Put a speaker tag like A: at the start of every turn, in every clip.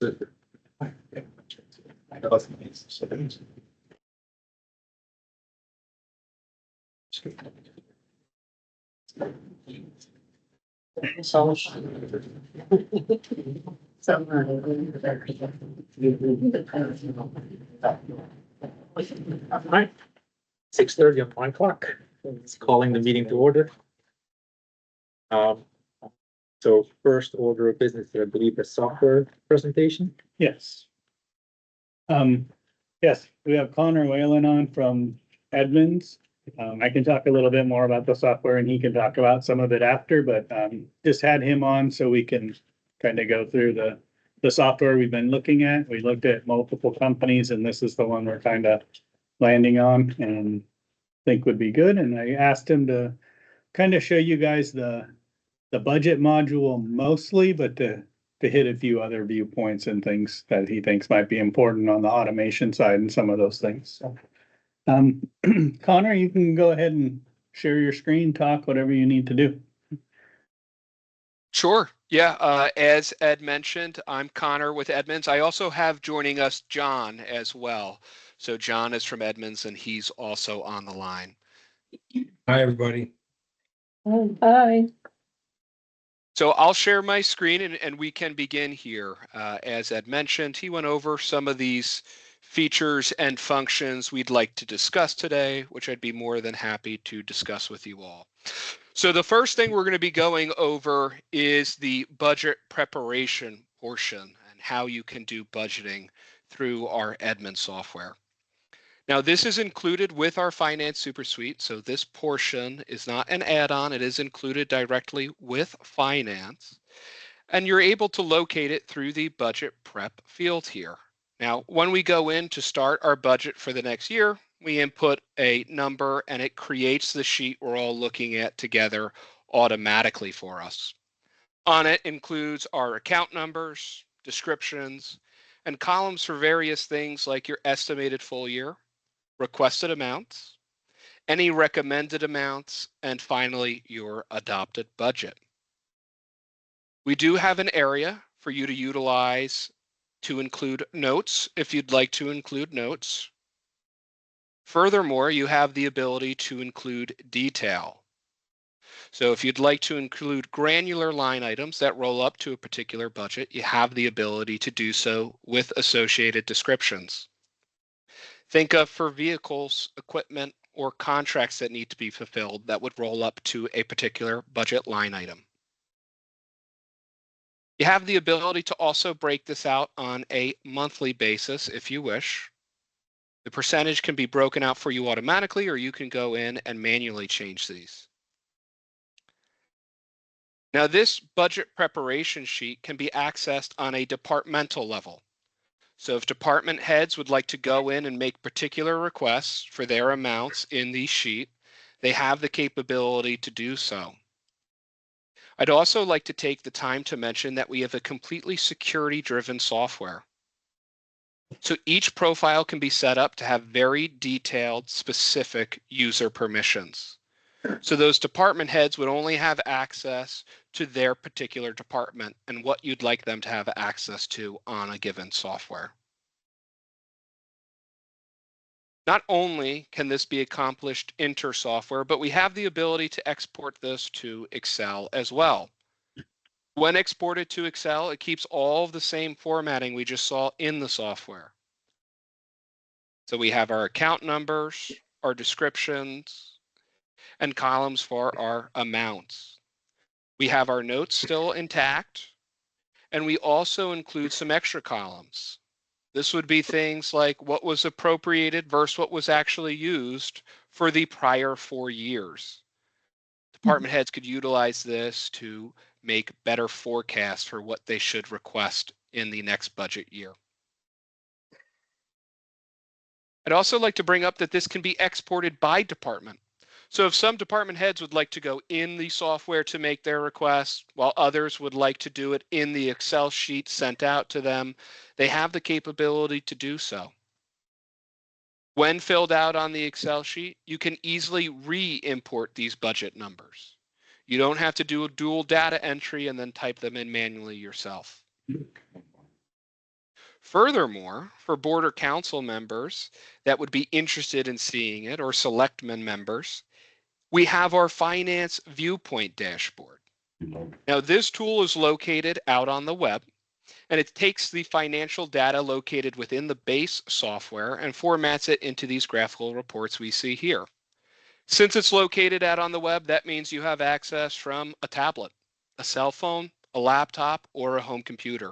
A: All right, 6:30 on my clock. It's calling the meeting to order. So first order of business, I believe the software presentation.
B: Yes. Yes, we have Connor Whalen on from Edmonds. I can talk a little bit more about the software and he can talk about some of it after, but, just had him on so we can kind of go through the software we've been looking at. We looked at multiple companies and this is the one we're kind of landing on and think would be good. And I asked him to kind of show you guys the budget module mostly, but to hit a few other viewpoints and things that he thinks might be important on the automation side and some of those things. So, Connor, you can go ahead and share your screen, talk, whatever you need to do.
C: Sure. Yeah. As Ed mentioned, I'm Connor with Edmonds. I also have joining us John as well. So John is from Edmonds and he's also on the line.
D: Hi, everybody.
E: Hi.
C: So I'll share my screen and we can begin here. As Ed mentioned, he went over some of these features and functions we'd like to discuss today, which I'd be more than happy to discuss with you all. So the first thing we're going to be going over is the budget preparation portion and how you can do budgeting through our Edmonds software. Now, this is included with our Finance Super Suite, so this portion is not an add-on. It is included directly with Finance, and you're able to locate it through the budget prep field here. Now, when we go in to start our budget for the next year, we input a number and it creates the sheet we're all looking at together automatically for us. On it includes our account numbers, descriptions, and columns for various things like your estimated full year, requested amounts, any recommended amounts, and finally your adopted budget. We do have an area for you to utilize to include notes if you'd like to include notes. Furthermore, you have the ability to include detail. So if you'd like to include granular line items that roll up to a particular budget, you have the ability to do so with associated descriptions. Think of for vehicles, equipment, or contracts that need to be fulfilled that would roll up to a particular budget line item. You have the ability to also break this out on a monthly basis if you wish. The percentage can be broken out for you automatically, or you can go in and manually change these. Now, this budget preparation sheet can be accessed on a departmental level. So if department heads would like to go in and make particular requests for their amounts in the sheet, they have the capability to do so. I'd also like to take the time to mention that we have a completely security-driven software. So each profile can be set up to have very detailed, specific user permissions. So those department heads would only have access to their particular department and what you'd like them to have access to on a given software. Not only can this be accomplished inter-software, but we have the ability to export this to Excel as well. When exported to Excel, it keeps all of the same formatting we just saw in the software. So we have our account numbers, our descriptions, and columns for our amounts. We have our notes still intact, and we also include some extra columns. This would be things like what was appropriated versus what was actually used for the prior 4 years. Department heads could utilize this to make better forecasts for what they should request in the next budget year. I'd also like to bring up that this can be exported by department. So if some department heads would like to go in the software to make their requests, while others would like to do it in the Excel sheet sent out to them, they have the capability to do so. When filled out on the Excel sheet, you can easily re-import these budget numbers. You don't have to do a dual data entry and then type them in manually yourself. Furthermore, for board or council members that would be interested in seeing it, or selectmen members, we have our finance viewpoint dashboard. Now, this tool is located out on the web, and it takes the financial data located within the base software and formats it into these graphical reports we see here. Since it's located out on the web, that means you have access from a tablet, a cell phone, a laptop, or a home computer.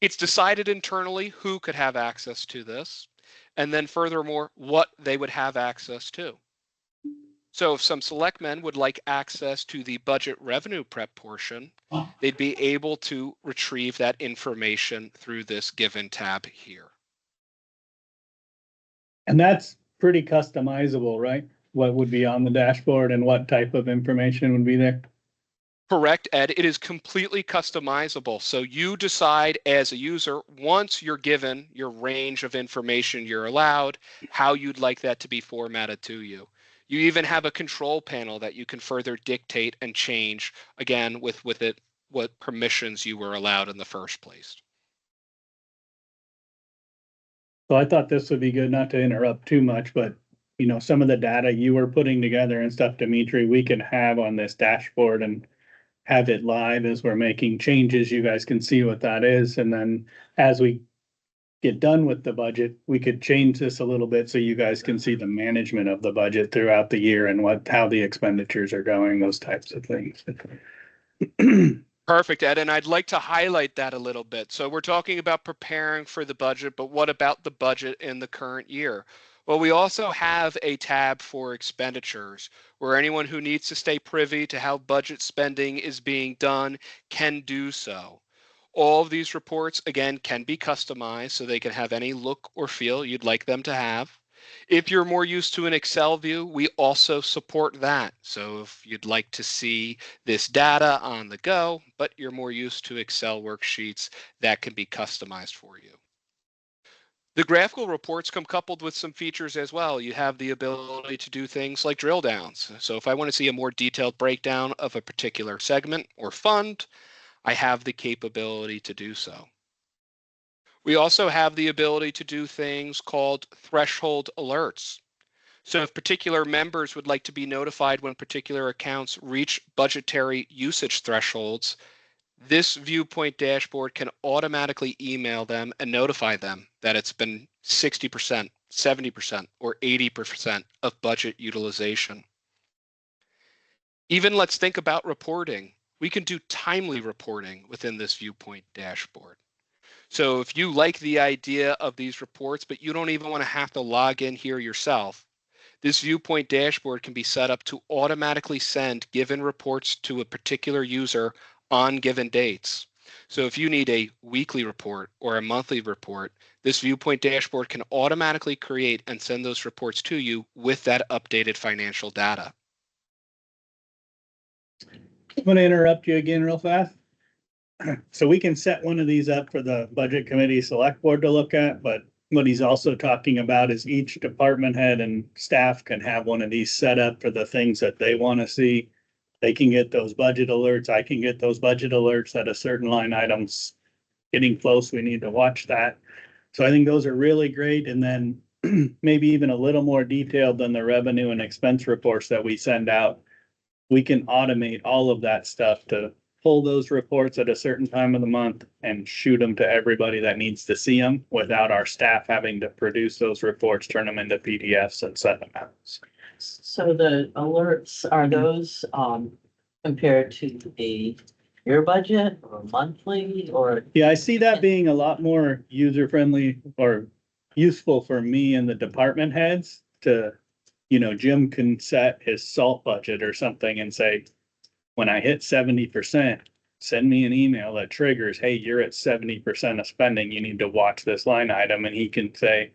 C: It's decided internally who could have access to this, and then furthermore, what they would have access to. So if some selectmen would like access to the budget revenue prep portion, they'd be able to retrieve that information through this given tab here.
B: And that's pretty customizable, right? What would be on the dashboard and what type of information would be there?
C: Correct, Ed. It is completely customizable. So you decide as a user, once you're given your range of information you're allowed, how you'd like that to be formatted to you. You even have a control panel that you can further dictate and change, again, with it, what permissions you were allowed in the first place.
B: So I thought this would be good, not to interrupt too much, but you know, some of the data you were putting together and stuff, Dimitri, we can have on this dashboard and have it live as we're making changes. You guys can see what that is. And then as we get done with the budget, we could change this a little bit so you guys can see the management of the budget throughout the year and how the expenditures are going, those types of things.
C: Perfect, Ed, and I'd like to highlight that a little bit. So we're talking about preparing for the budget, but what about the budget in the current year? Well, we also have a tab for expenditures where anyone who needs to stay privy to how budget spending is being done can do so. All of these reports, again, can be customized so they can have any look or feel you'd like them to have. If you're more used to an Excel view, we also support that. So if you'd like to see this data on the go, but you're more used to Excel worksheets, that can be customized for you. The graphical reports come coupled with some features as well. You have the ability to do things like drill downs. So if I want to see a more detailed breakdown of a particular segment or fund, I have the capability to do so. We also have the ability to do things called threshold alerts. So if particular members would like to be notified when particular accounts reach budgetary usage thresholds, this viewpoint dashboard can automatically email them and notify them that it's been 60%, 70%, or 80% of budget utilization. Even let's think about reporting. We can do timely reporting within this viewpoint dashboard. So if you like the idea of these reports, but you don't even want to have to log in here yourself, this viewpoint dashboard can be set up to automatically send given reports to a particular user on given dates. So if you need a weekly report or a monthly report, this viewpoint dashboard can automatically create and send those reports to you with that updated financial data.
B: I'm going to interrupt you again real fast. So we can set one of these up for the budget committee select board to look at, but what he's also talking about is each department head and staff can have one of these set up for the things that they want to see. They can get those budget alerts. I can get those budget alerts that a certain line item's getting close. We need to watch that. So I think those are really great. And then maybe even a little more detailed than the revenue and expense reports that we send out. We can automate all of that stuff to pull those reports at a certain time of the month and shoot them to everybody that needs to see them without our staff having to produce those reports, turn them into PDFs and send them out.
E: So the alerts, are those compared to your budget or monthly or?
B: Yeah, I see that being a lot more user-friendly or useful for me and the department heads to, you know, Jim can set his salt budget or something and say, when I hit 70%, send me an email that triggers, hey, you're at 70% of spending. You need to watch this line item. And he can say,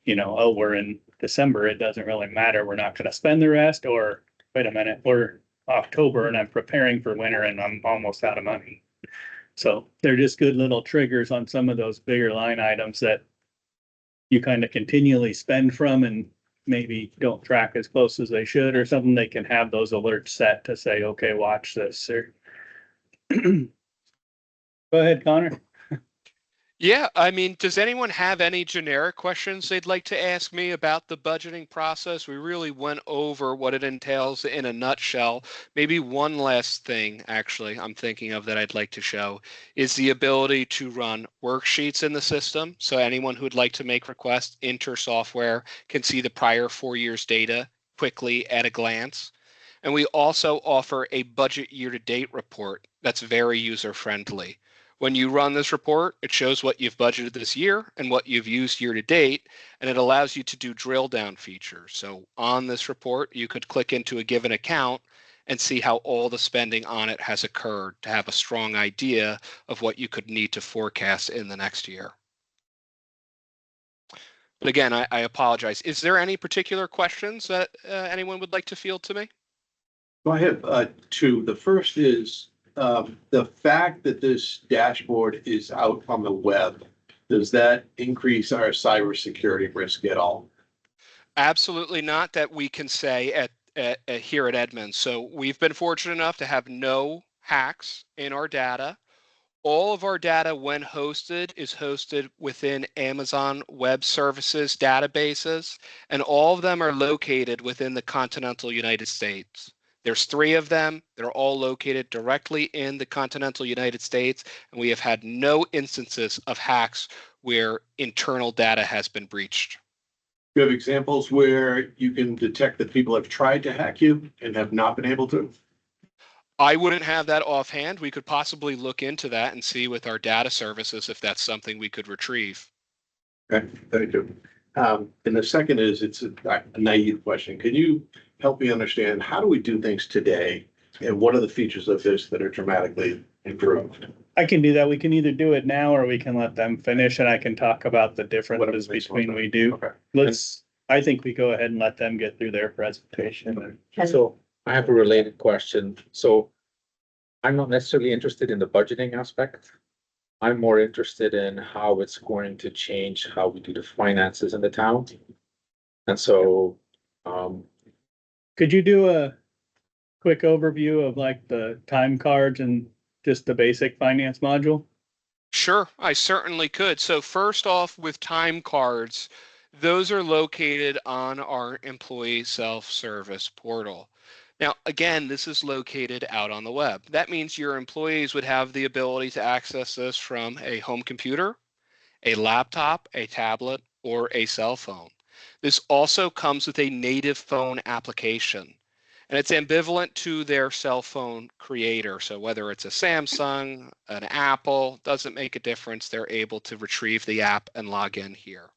B: you know, oh, we're in December. It doesn't really matter. We're not going to spend the rest. Or wait a minute, we're October and I'm preparing for winter and I'm almost out of money. So they're just good little triggers on some of those bigger line items that you kind of continually spend from and maybe don't track as close as they should or something. They can have those alerts set to say, okay, watch this. Or go ahead, Connor.
C: Yeah, I mean, does anyone have any generic questions they'd like to ask me about the budgeting process? We really went over what it entails in a nutshell. Maybe one last thing, actually, I'm thinking of that I'd like to show is the ability to run worksheets in the system. So anyone who'd like to make requests, enter software, can see the prior 4 years data quickly at a glance. And we also offer a budget year-to-date report that's very user-friendly. When you run this report, it shows what you've budgeted this year and what you've used year to date, and it allows you to do drill down features. So on this report, you could click into a given account and see how all the spending on it has occurred to have a strong idea of what you could need to forecast in the next year. But again, I apologize. Is there any particular questions that anyone would like to field to me?
F: So I have two. The first is the fact that this dashboard is out on the web. Does that increase our cybersecurity risk at all?
C: Absolutely not, that we can say at here at Edmunds. So we've been fortunate enough to have no hacks in our data. All of our data, when hosted, is hosted within Amazon Web Services databases, and all of them are located within the continental United States. There's 3 of them. They're all located directly in the continental United States, and we have had no instances of hacks where internal data has been breached.
F: Do you have examples where you can detect that people have tried to hack you and have not been able to?
C: I wouldn't have that offhand. We could possibly look into that and see with our data services if that's something we could retrieve.
F: Okay, thank you. And the second is, it's a naive question. Can you help me understand, how do we do things today? And what are the features of this that are dramatically improved?
B: I can do that. We can either do it now or we can let them finish and I can talk about the differences
F: Whatever makes more
B: between
F: sense.
B: we do.
F: Okay.
B: I think we go ahead and let them get through their presentation.
A: So I have a related question. So I'm not necessarily interested in the budgeting aspect. I'm more interested in how it's going to change how we do the finances in the town. And so,
B: Could you do a quick overview of like the time cards and just the basic finance module?
C: Sure, I certainly could. So first off, with time cards, those are located on our employee self-service portal. Now, again, this is located out on the web. That means your employees would have the ability to access this from a home computer, a laptop, a tablet, or a cell phone. This also comes with a native phone application, and it's ambivalent to their cell phone creator. So whether it's a Samsung, an Apple, doesn't make a difference. They're able to retrieve the app and log in here.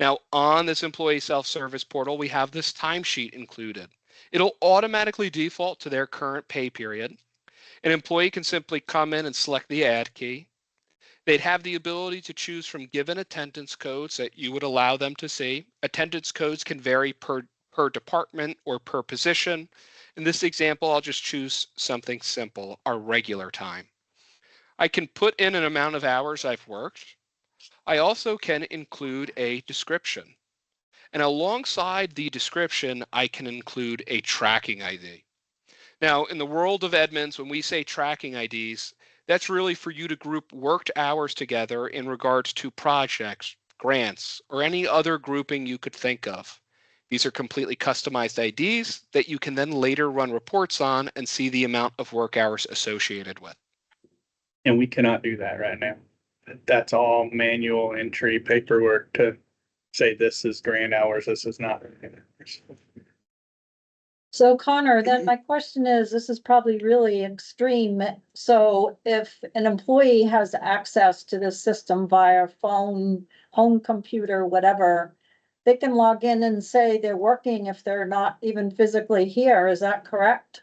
C: Now, on this employee self-service portal, we have this timesheet included. It'll automatically default to their current pay period. An employee can simply come in and select the add key. They'd have the ability to choose from given attendance codes that you would allow them to see. Attendance codes can vary per department or per position. In this example, I'll just choose something simple, our regular time. I can put in an amount of hours I've worked. I also can include a description. And alongside the description, I can include a tracking ID. Now, in the world of Edmunds, when we say tracking IDs, that's really for you to group worked hours together in regards to projects, grants, or any other grouping you could think of. These are completely customized IDs that you can then later run reports on and see the amount of work hours associated with.
B: And we cannot do that right now. That's all manual entry paperwork to say this is grand hours, this is not.
G: So Connor, then my question is, this is probably really extreme. So if an employee has access to this system via phone, home computer, whatever, they can log in and say they're working if they're not even physically here. Is that correct?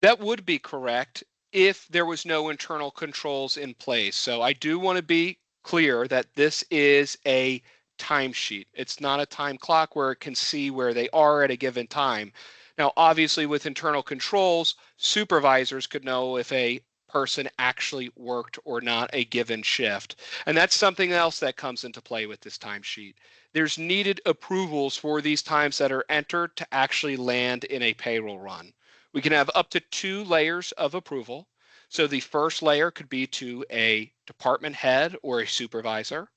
C: That would be correct if there was no internal controls in place. So I do want to be clear that this is a timesheet. It's not a time clock where it can see where they are at a given time. Now, obviously, with internal controls, supervisors could know if a person actually worked or not a given shift. And that's something else that comes into play with this timesheet. There's needed approvals for these times that are entered to actually land in a payroll run. We can have up to 2 layers of approval. So the first layer could be to a department head or a supervisor.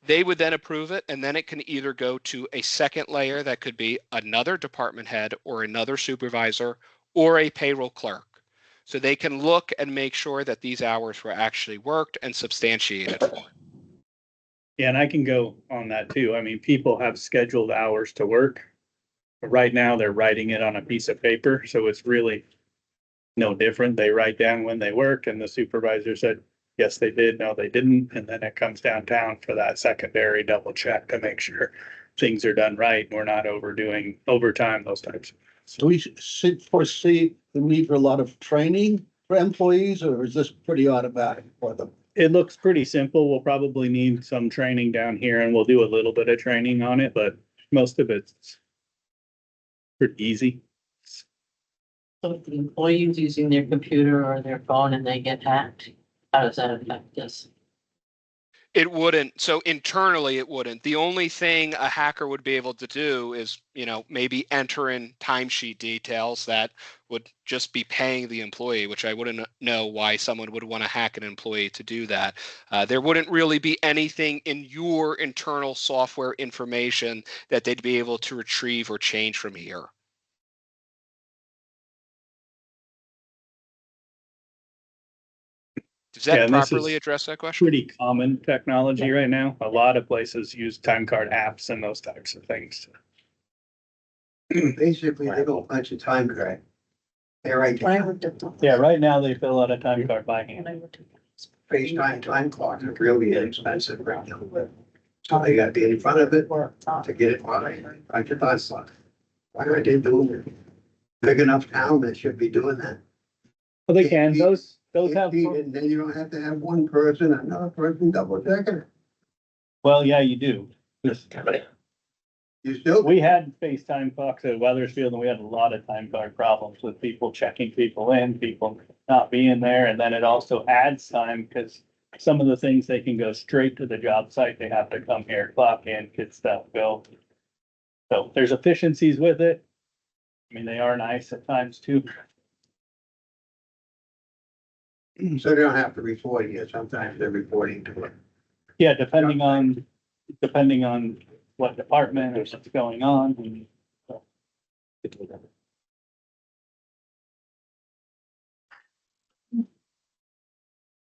C: They would then approve it, and then it can either go to a second layer that could be another department head or another supervisor or a payroll clerk. So they can look and make sure that these hours were actually worked and substantiated for.
B: Yeah, and I can go on that too. I mean, people have scheduled hours to work. But right now, they're writing it on a piece of paper, so it's really no different. They write down when they work and the supervisor said, yes, they did, no, they didn't. And then it comes downtown for that secondary double check to make sure things are done right. We're not overdoing overtime, those types.
H: Do we foresee the need for a lot of training for employees, or is this pretty automatic for them?
B: It looks pretty simple. We'll probably need some training down here and we'll do a little bit of training on it, but most of it's pretty easy.
E: So if the employee's using their computer or their phone and they get hacked, how does that affect us?
C: It wouldn't. So internally, it wouldn't. The only thing a hacker would be able to do is, maybe enter in timesheet details that would just be paying the employee, which I wouldn't know why someone would want to hack an employee to do that. There wouldn't really be anything in your internal software information that they'd be able to retrieve or change from here. Does
B: Yeah,
C: that
B: and this
C: properly
B: is
C: address that question?
B: Pretty common technology right now. A lot of places use time card apps and those types of things.
I: Basically, they don't punch a time card. They write
G: When I worked at the-
B: Yeah, right now they fill out a time card by hand.
G: when I worked at the-
I: FaceTime time clock, they're really inexpensive right now. So they gotta be in front of it to get it right. I just thought, why are they doing it? Big enough town that should be doing that.
B: Well, they can, those have,
I: And then you don't have to have one person, another person double checking it.
B: well, yeah, you do.
I: You still,
B: We had FaceTime talks at Weathersfield and we had a lot of time card problems with people checking people in, people not being there. And then it also adds time because some of the things they can go straight to the job site. They have to come here, clock in, get stuff, go. So there's efficiencies with it. I mean, they are nice at times too.
I: so they don't have to report you. Sometimes they're reporting to it.
B: Yeah, depending on what department or what's going on. And so.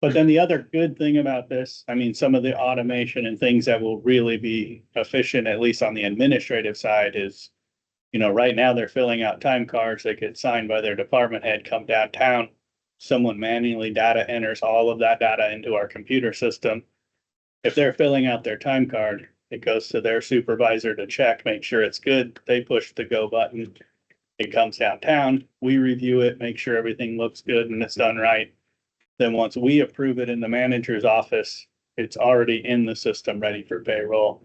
B: But then the other good thing about this, I mean, some of the automation and things that will really be efficient, at least on the administrative side, is, right now they're filling out time cards that get signed by their department head, come downtown. Someone manually data enters all of that data into our computer system. If they're filling out their time card, it goes to their supervisor to check, make sure it's good. They push the go button. It comes downtown. We review it, make sure everything looks good and it's done right. Then once we approve it in the manager's office, it's already in the system, ready for payroll.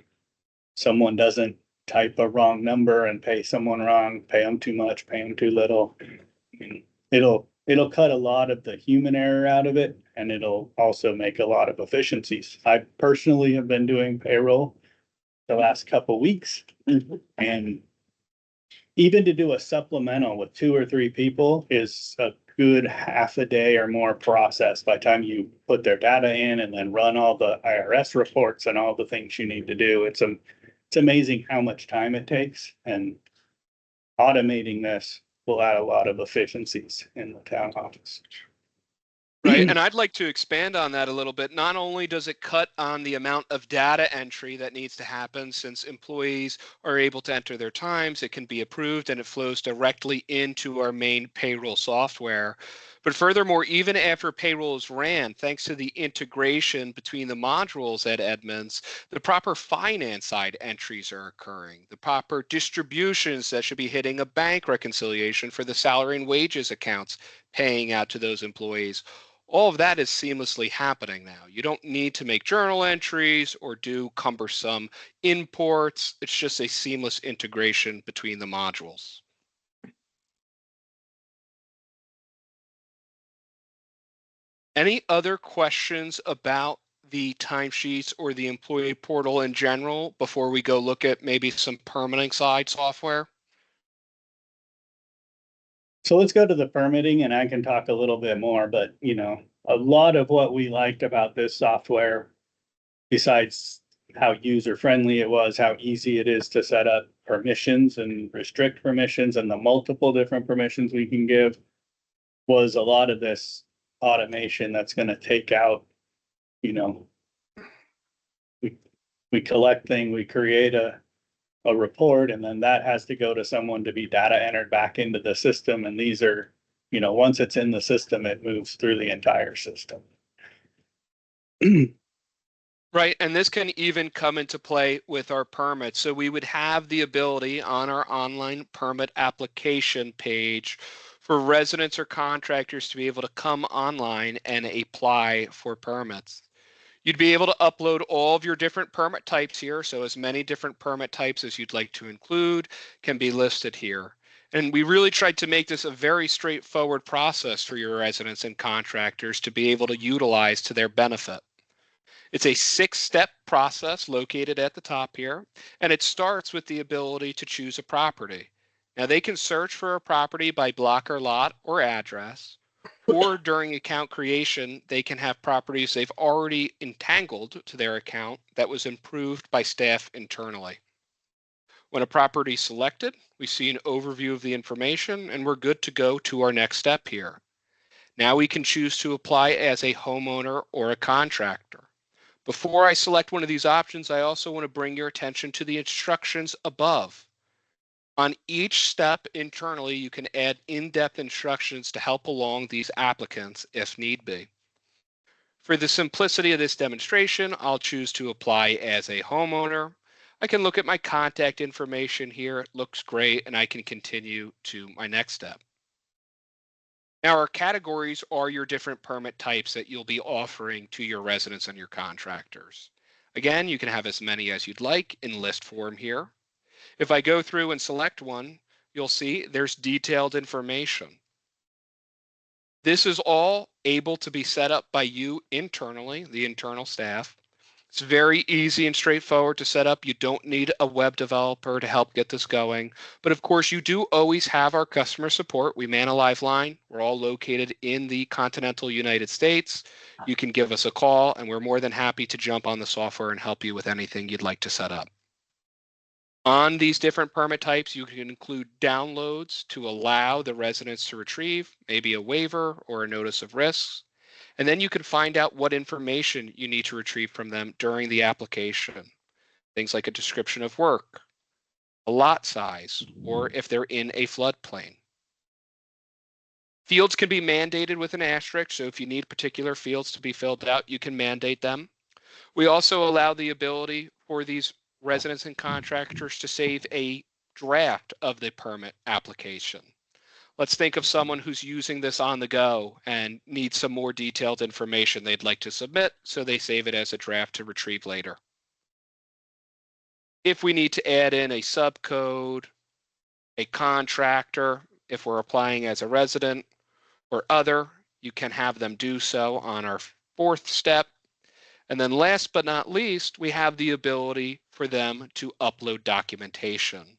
B: Someone doesn't type a wrong number and pay someone wrong, pay them too much, pay them too little. I mean, it'll cut a lot of the human error out of it, and it'll also make a lot of efficiencies. I personally have been doing payroll the last couple weeks, and even to do a supplemental with 2 or 3 people is a good half a day or more process by the time you put their data in and then run all the IRS reports and all the things you need to do. It's amazing how much time it takes, and automating this will add a lot of efficiencies in the town office.
C: Right, and I'd like to expand on that a little bit. Not only does it cut on the amount of data entry that needs to happen, since employees are able to enter their times, it can be approved and it flows directly into our main payroll software. But furthermore, even after payroll is ran, thanks to the integration between the modules at Edmunds, the proper finance side entries are occurring. The proper distributions that should be hitting a bank reconciliation for the salary and wages accounts paying out to those employees. All of that is seamlessly happening now. You don't need to make journal entries or do cumbersome imports. It's just a seamless integration between the modules. Any other questions about the timesheets or the employee portal in general before we go look at maybe some permitting side software?
B: So let's go to the permitting and I can talk a little bit more, but you know, a lot of what we liked about this software, besides how user friendly it was, how easy it is to set up permissions and restrict permissions and the multiple different permissions we can give, was a lot of this automation that's gonna take out, you know, we collect thing, we create a report, and then that has to go to someone to be data entered back into the system. And these are, you know, once it's in the system, it moves through the entire system.
C: Right, and this can even come into play with our permits. So we would have the ability on our online permit application page for residents or contractors to be able to come online and apply for permits. You'd be able to upload all of your different permit types here. So as many different permit types as you'd like to include can be listed here. And we really tried to make this a very straightforward process for your residents and contractors to be able to utilize to their benefit. It's a 6-step process located at the top here, and it starts with the ability to choose a property. Now they can search for a property by block or lot or address, or during account creation, they can have properties they've already entangled to their account that was improved by staff internally. When a property is selected, we see an overview of the information and we're good to go to our next step here. Now we can choose to apply as a homeowner or a contractor. Before I select one of these options, I also want to bring your attention to the instructions above. On each step internally, you can add in-depth instructions to help along these applicants if need be. For the simplicity of this demonstration, I'll choose to apply as a homeowner. I can look at my contact information here. It looks great, and I can continue to my next step. Now, our categories are your different permit types that you'll be offering to your residents and your contractors. Again, you can have as many as you'd like in list form here. If I go through and select one, you'll see there's detailed information. This is all able to be set up by you internally, the internal staff. It's very easy and straightforward to set up. You don't need a web developer to help get this going. But of course, you do always have our customer support. We man a live line. We're all located in the continental United States. You can give us a call, and we're more than happy to jump on the software and help you with anything you'd like to set up. On these different permit types, you can include downloads to allow the residents to retrieve maybe a waiver or a notice of risks. And then you can find out what information you need to retrieve from them during the application. Things like a description of work, a lot size, or if they're in a floodplain. Fields can be mandated with an asterisk, so if you need particular fields to be filled out, you can mandate them. We also allow the ability for these residents and contractors to save a draft of the permit application. Let's think of someone who's using this on the go and needs some more detailed information they'd like to submit, so they save it as a draft to retrieve later. If we need to add in a subcode, a contractor, if we're applying as a resident or other, you can have them do so on our 4th step. And then last but not least, we have the ability for them to upload documentation.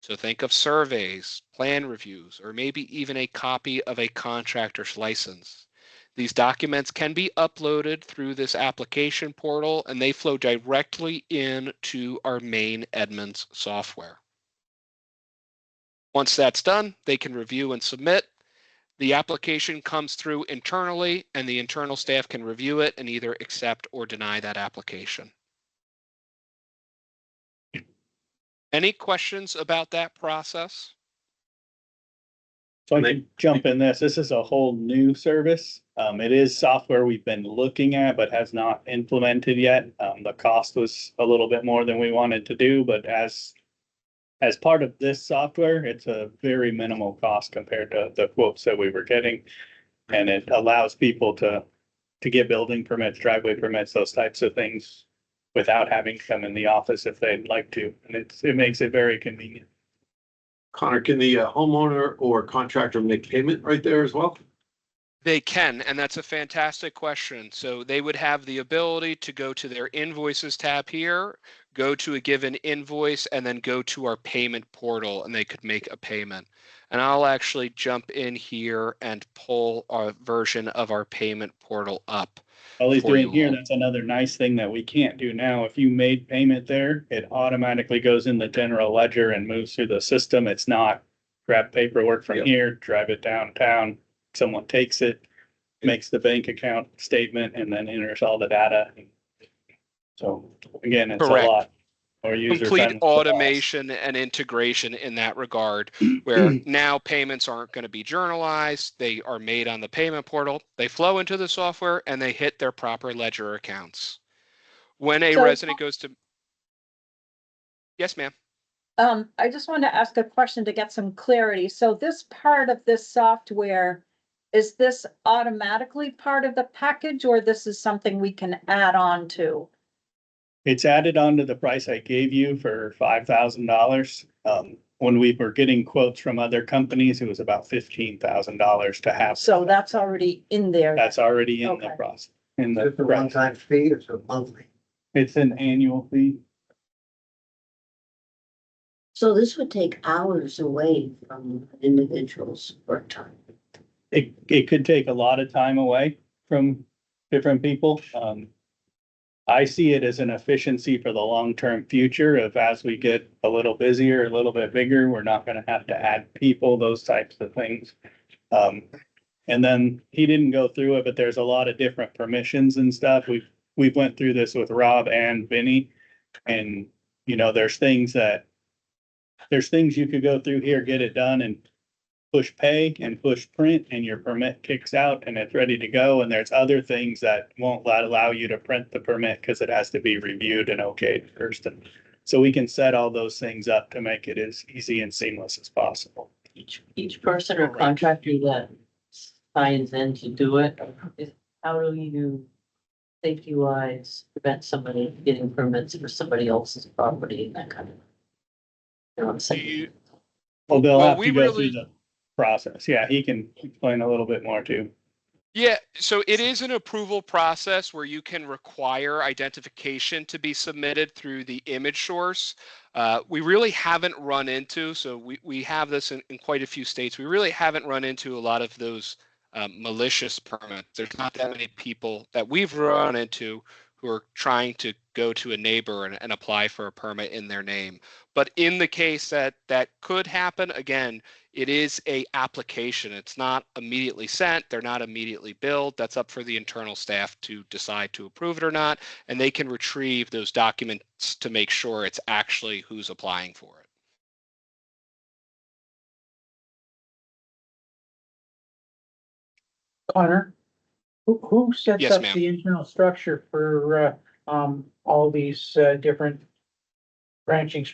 C: So think of surveys, plan reviews, or maybe even a copy of a contractor's license. These documents can be uploaded through this application portal, and they flow directly into our main Edmunds software. Once that's done, they can review and submit. The application comes through internally, and the internal staff can review it and either accept or deny that application. Any questions about that process?
B: So I can jump in this. This is a whole new service. It is software we've been looking at, but has not implemented yet. The cost was a little bit more than we wanted to do, but as part of this software, it's a very minimal cost compared to the quotes that we were getting. And it allows people to get building permits, driveway permits, those types of things without having to come in the office if they'd like to. And it makes it very convenient.
F: Connor, can the homeowner or contractor make payment right there as well?
C: They can, and that's a fantastic question. So they would have the ability to go to their invoices tab here, go to a given invoice, and then go to our payment portal, and they could make a payment. And I'll actually jump in here and pull a version of our payment portal up.
B: All he's
C: for
B: doing
C: you
B: here,
C: all.
B: that's another nice thing that we can't do now. If you made payment there, it automatically goes in the general ledger and moves through the system. It's not grab paperwork from
A: Yep.
B: here, drive it downtown, someone takes it, makes the bank account statement, and then enters all the data. So again, it's a
C: Correct.
B: lot more user
C: Complete
B: friendly.
C: automation and integration in that regard, where now payments aren't going to be journalized. They are made on the payment portal. They flow into the software and they hit their proper ledger accounts. When a
G: So-
C: resident goes to, yes, ma'am.
G: I just wanted to ask a question to get some clarity. So this part of this software, is this automatically part of the package or this is something we can add on to?
B: It's added onto the price I gave you for $5,000. When we were getting quotes from other companies, it was about $15,000 to have.
G: So that's already in there.
B: That's already in the
G: Okay.
B: process. In
I: Is it a
B: the,
I: one-time fee or is it monthly?
B: it's an annual fee.
J: So this would take hours away from individuals' work time.
B: It could take a lot of time away from different people. I see it as an efficiency for the long-term future of as we get a little busier, a little bit bigger, we're not gonna have to add people, those types of things. And then he didn't go through it, but there's a lot of different permissions and stuff. We've went through this with Rob and Vinny. And, you know, there's things you could go through here, get it done and push pay and push print and your permit kicks out and it's ready to go. And there's other things that won't allow you to print the permit because it has to be reviewed and okayed first. And so we can set all those things up to make it as easy and seamless as possible.
E: Each person or contractor that signs in to do it, how do you safety wise prevent somebody getting permits for somebody else's property and that kind of? You know what I'm saying?
B: Well, they'll
C: Well,
B: have
C: we
B: to go
C: really-
B: through the process. Yeah, he can explain a little bit more too.
C: Yeah, so it is an approval process where you can require identification to be submitted through the image source. We really haven't run into, so we have this in quite a few states. We really haven't run into a lot of those malicious permits. There's not that many people that we've run into who are trying to go to a neighbor and apply for a permit in their name. But in the case that could happen, again, it is a application. It's not immediately sent. They're not immediately billed. That's up for the internal staff to decide to approve it or not. And they can retrieve those documents to make sure it's actually who's applying for it.
K: Connor, who sets
C: Yes,
K: up
C: ma'am.
K: the internal structure for, all these, different branching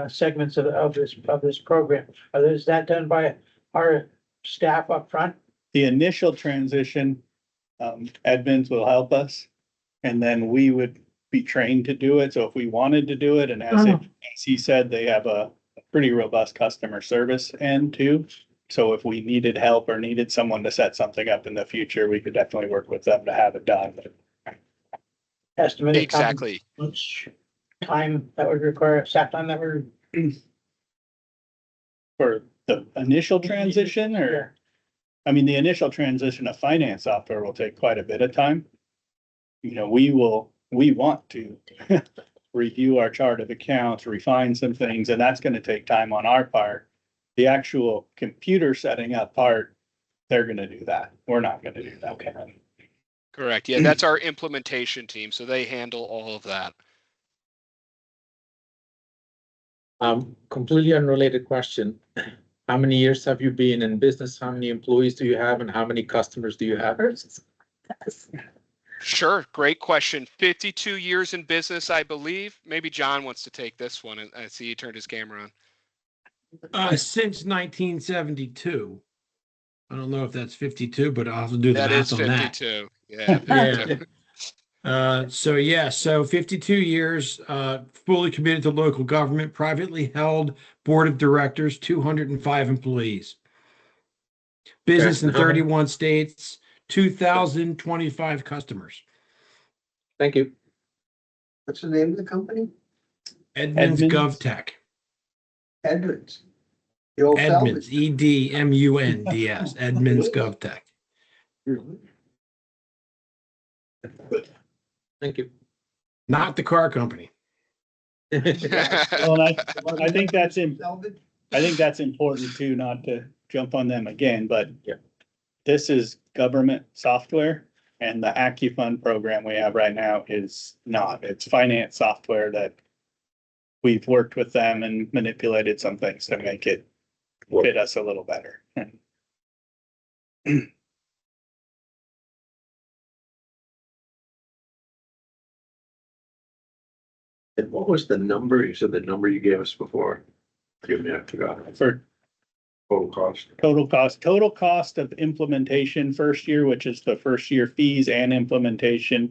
K: segments of this program? Is that done by our staff up front?
B: The initial transition, Edmonds will help us. And then we would be trained to do it. So if we wanted to do it, and as he said, they have a pretty robust customer service end too. So if we needed help or needed someone to set something up in the future, we could definitely work with them to have it done.
K: Estimated
C: Exactly.
K: much time that would require, staff time that would.
B: For the initial transition or, I mean, the initial transition of finance software will take quite a bit of time. You know, we want to review our chart of accounts, refine some things, and that's gonna take time on our part. The actual computer setting up part, they're gonna do that. We're not gonna do that. Okay.
C: Correct. Yeah, that's our implementation team. So they handle all of that.
A: Completely unrelated question. How many years have you been in business? How many employees do you have and how many customers do you have?
C: Sure. Great question. 52 years in business, I believe. Maybe John wants to take this one. And I see he turned his camera on.
D: Since 1972. I don't know if that's 52, but I'll have to do the
C: That
D: math
C: is
D: on that.
C: 52. Yeah.
D: Yeah.
C: 52.
D: So 52 years, fully committed to local government, privately held board of directors, 205 employees. Business in
A: Okay, how many-
D: 31 states, 2,025 customers.
A: Thank you.
I: What's the name of the company?
D: Edmunds
B: Edmunds.
D: GovTech.
I: Edmonds. The old
D: Edmunds,
I: salvage.
D: EDMUNDS, Edmunds GovTech.
A: Thank you.
D: Not the car company.
B: Well, and I think that's
I: Salvage?
B: I think that's important too, not to jump on them again, but
A: Yeah.
B: this is government software and the AccuFund program we have right now is not. It's finance software that we've worked with them and manipulated some things to make it fit us a little better.
F: And what was the number? You said the number you gave us before. Forgive me, I forgot.
B: For
F: Total cost.
B: total cost of implementation first year, which is the first year fees and implementation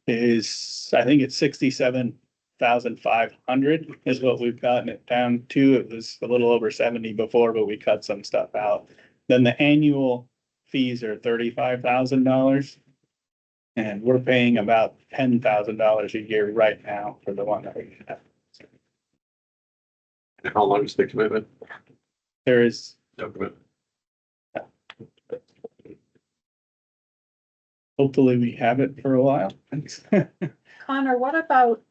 B: is, I think it's 67,500 is what we've gotten it down to. It was a little over 70 before, but we cut some stuff out. Then the annual fees are $35,000. And we're paying about $10,000 a year right now for the one that we have.
F: And how long is the commitment?
B: There is,
F: Document.
B: hopefully we have it for a while.
G: Connor, what about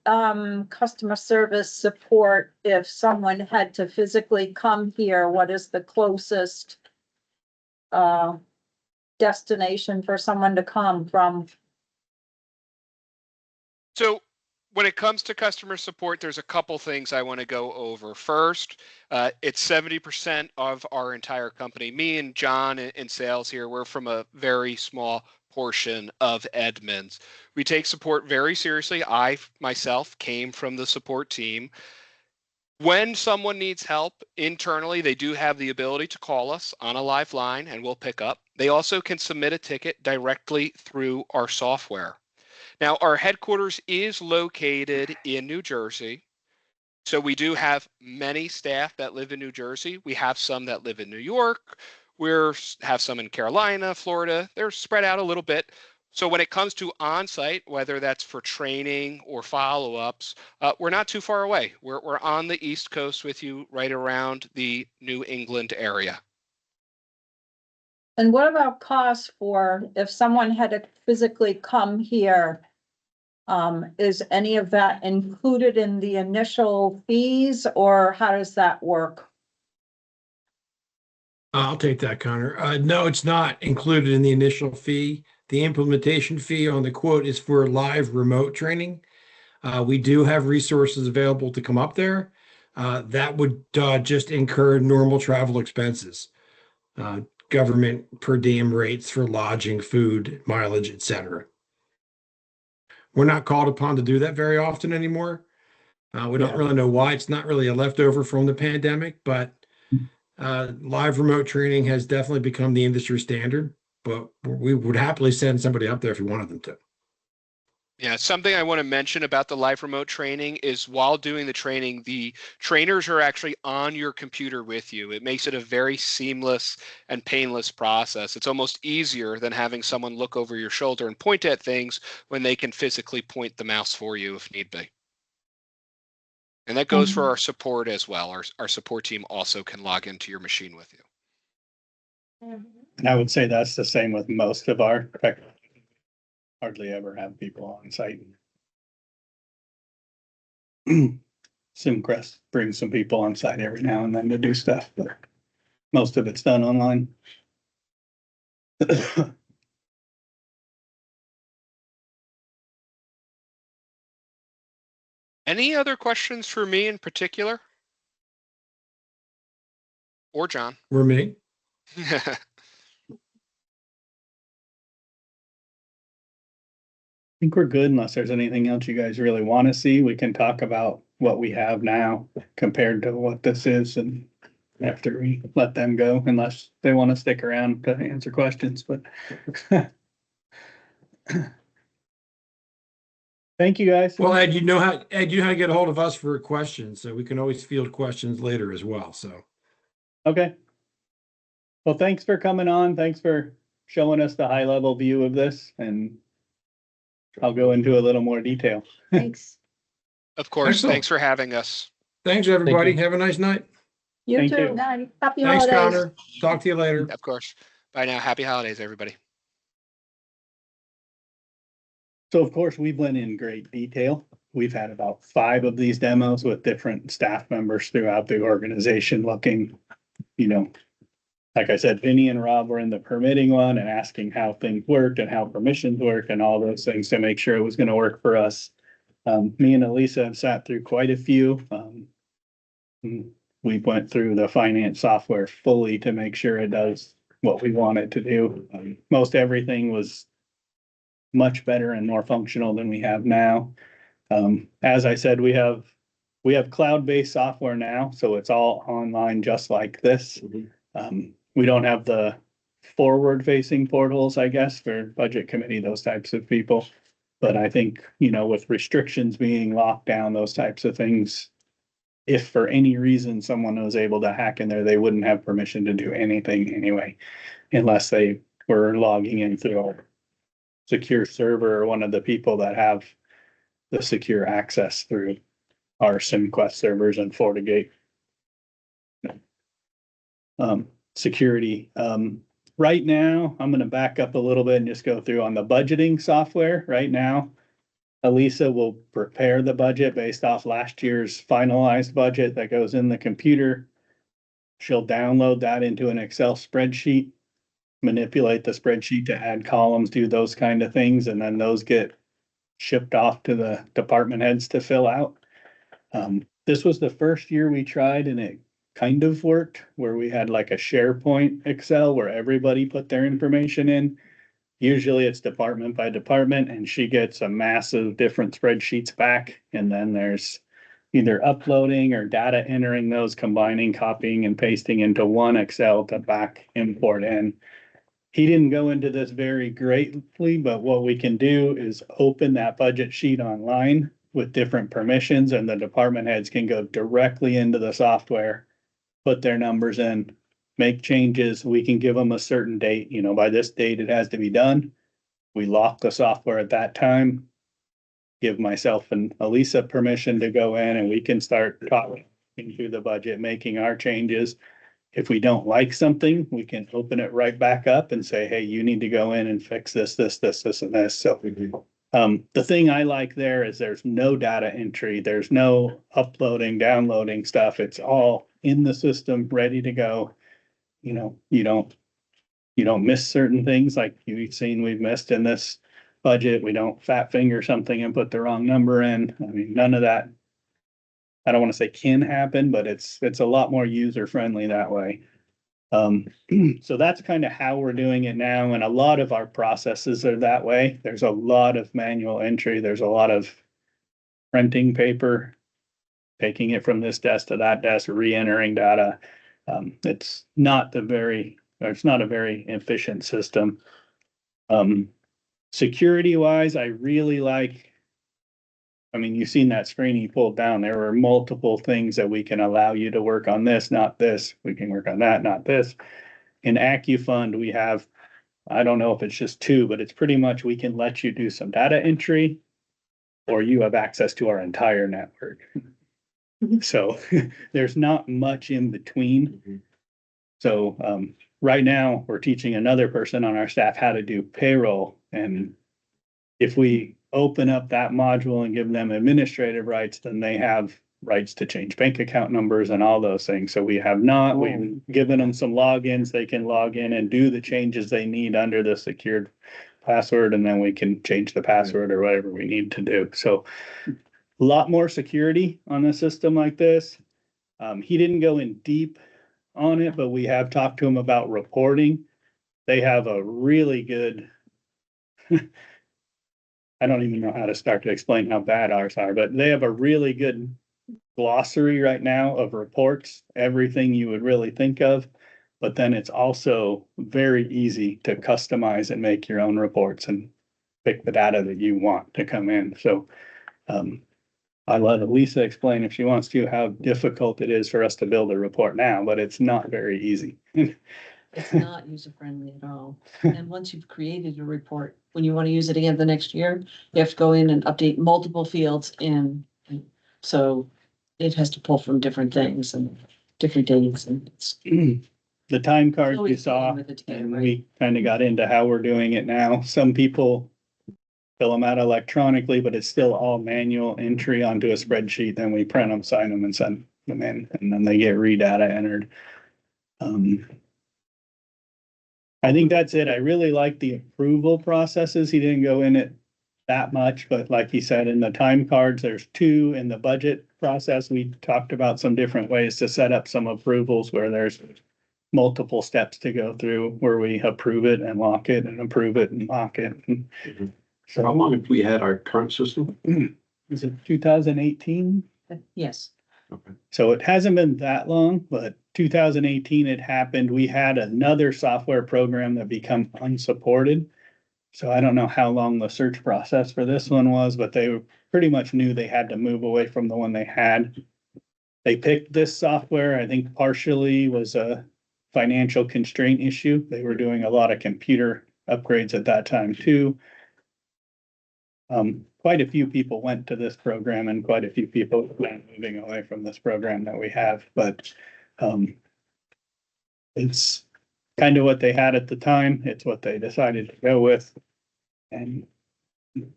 G: customer service support? If someone had to physically come here, what is the closest destination for someone to come from?
C: So when it comes to customer support, there's a couple things I want to go over. First, it's 70% of our entire company. Me and John in sales here, we're from a very small portion of Edmunds. We take support very seriously. I myself came from the support team. When someone needs help internally, they do have the ability to call us on a live line and we'll pick up. They also can submit a ticket directly through our software. Now, our headquarters is located in New Jersey. So we do have many staff that live in New Jersey. We have some that live in New York. We have some in Carolina, Florida. They're spread out a little bit. So when it comes to on-site, whether that's for training or follow-ups, we're not too far away. We're on the East Coast with you, right around the New England area.
G: And what about costs for if someone had to physically come here? Is any of that included in the initial fees or how does that work?
D: I'll take that, Connor. No, it's not included in the initial fee. The implementation fee on the quote is for live remote training. We do have resources available to come up there. That would just incur normal travel expenses, government per diem rates for lodging, food, mileage, etc. We're not called upon to do that very often anymore. We don't really know why. It's not really a leftover from the pandemic, but live remote training has definitely become the industry standard, but we would happily send somebody up there if we wanted them to.
C: Yeah, something I want to mention about the live remote training is while doing the training, the trainers are actually on your computer with you. It makes it a very seamless and painless process. It's almost easier than having someone look over your shoulder and point at things when they can physically point the mouse for you if need be. And that goes for our support as well. Our support team also can log into your machine with you.
B: And I would say that's the same with most of our tech. Hardly ever have people on site. Simcrest brings some people on site every now and then to do stuff, but most of it's done online.
C: Any other questions for me in particular? Or John?
D: Or me?
B: I think we're good unless there's anything else you guys really want to see. We can talk about what we have now compared to what this is and after we let them go, unless they want to stick around to answer questions, but thank you guys.
D: Well, Ed, you know how to get a hold of us for questions, so we can always field questions later as well. So
B: Okay. Well, thanks for coming on. Thanks for showing us the high level view of this, and I'll go into a little more detail.
J: Thanks.
C: Of course,
D: Excellent.
C: thanks for having us.
D: Thanks, everybody.
B: you.
D: Have a nice night.
G: You
B: Thank
G: too.
B: you.
G: Happy
D: Thanks,
G: holidays.
D: Connor. Talk to you later.
C: Of course. Bye now. Happy holidays, everybody.
B: So of course, we went in great detail. We've had about 5 of these demos with different staff members throughout the organization looking, like I said, Vinny and Rob were in the permitting one and asking how things worked and how permissions work and all those things to make sure it was gonna work for us. Me and Elisa have sat through quite a few. We went through the finance software fully to make sure it does what we want it to do. Most everything was much better and more functional than we have now. As I said, we have cloud-based software now, so it's all online, just like this. We don't have the forward-facing portals, I guess, for budget committee, those types of people. But I think, with restrictions being locked down, those types of things, if for any reason someone was able to hack in there, they wouldn't have permission to do anything anyway, unless they were logging in through our secure server or one of the people that have the secure access through our SimQuest servers and FortiGate. Security. Right now, I'm gonna back up a little bit and just go through on the budgeting software. Right now, Elisa will prepare the budget based off last year's finalized budget that goes in the computer. She'll download that into an Excel spreadsheet, manipulate the spreadsheet to add columns, do those kind of things, and then those get shipped off to the department heads to fill out. This was the first year we tried and it kind of worked, where we had like a SharePoint Excel where everybody put their information in. Usually it's department by department and she gets a massive different spreadsheets back. And then there's either uploading or data entering those, combining, copying and pasting into one Excel to back import in. He didn't go into this very greatly, but what we can do is open that budget sheet online with different permissions and the department heads can go directly into the software, put their numbers in, make changes. We can give them a certain date, by this date it has to be done. We lock the software at that time, give myself and Elisa permission to go in and we can start talking through the budget, making our changes. If we don't like something, we can open it right back up and say, hey, you need to go in and fix this, and this. So the thing I like there is there's no data entry. There's no uploading, downloading stuff. It's all in the system, ready to go. You don't miss certain things like you've seen we've missed in this budget. We don't fat finger something and put the wrong number in. I mean, none of that. I don't want to say can happen, but it's a lot more user friendly that way. So that's kind of how we're doing it now. And a lot of our processes are that way. There's a lot of manual entry. There's a lot of printing paper, taking it from this desk to that desk, re-entering data. It's not a very efficient system. Security wise, I really like, you've seen that screen he pulled down. There were multiple things that we can allow you to work on this, not this. We can work on that, not this. In AccuFund, we have, I don't know if it's just 2, but it's pretty much we can let you do some data entry or you have access to our entire network. So there's not much in between. So right now we're teaching another person on our staff how to do payroll. And if we open up that module and give them administrative rights, then they have rights to change bank account numbers and all those things. So we've given them some logins. They can log in and do the changes they need under the secured password, and then we can change the password or whatever we need to do. So a lot more security on a system like this. He didn't go in deep on it, but we have talked to him about reporting. They have a really good I don't even know how to start to explain how bad ours are, but they have a really good glossary right now of reports, everything you would really think of. But then it's also very easy to customize and make your own reports and pick the data that you want to come in. So I let Elisa explain if she wants to how difficult it is for us to build a report now, but it's not very easy.
E: It's not user friendly at all. And once you've created a report, when you want to use it again the next year, you have to go in and update multiple fields in. So it has to pull from different things and different dates and it's.
B: The time card you
E: always
B: saw,
E: dealing with it together,
B: and
E: right?
B: we kind of got into how we're doing it now. Some people fill them out electronically, but it's still all manual entry onto a spreadsheet. Then we print them, sign them and send them in, and then they get redata entered. I think that's it. I really like the approval processes. He didn't go in it that much, but like he said, in the time cards, there's two. In the budget process, we talked about some different ways to set up some approvals where there's multiple steps to go through, where we approve it and lock it and approve it and lock it.
F: So how long have we had our current system?
B: Is it 2018?
E: Yes.
F: Okay.
B: So it hasn't been that long, but 2018 it happened. We had another software program that become unsupported. So I don't know how long the search process for this one was, but they pretty much knew they had to move away from the one they had. They picked this software, I think partially was a financial constraint issue. They were doing a lot of computer upgrades at that time too. Quite a few people went to this program and quite a few people are moving away from this program that we have, but it's kind of what they had at the time. It's what they decided to go with. And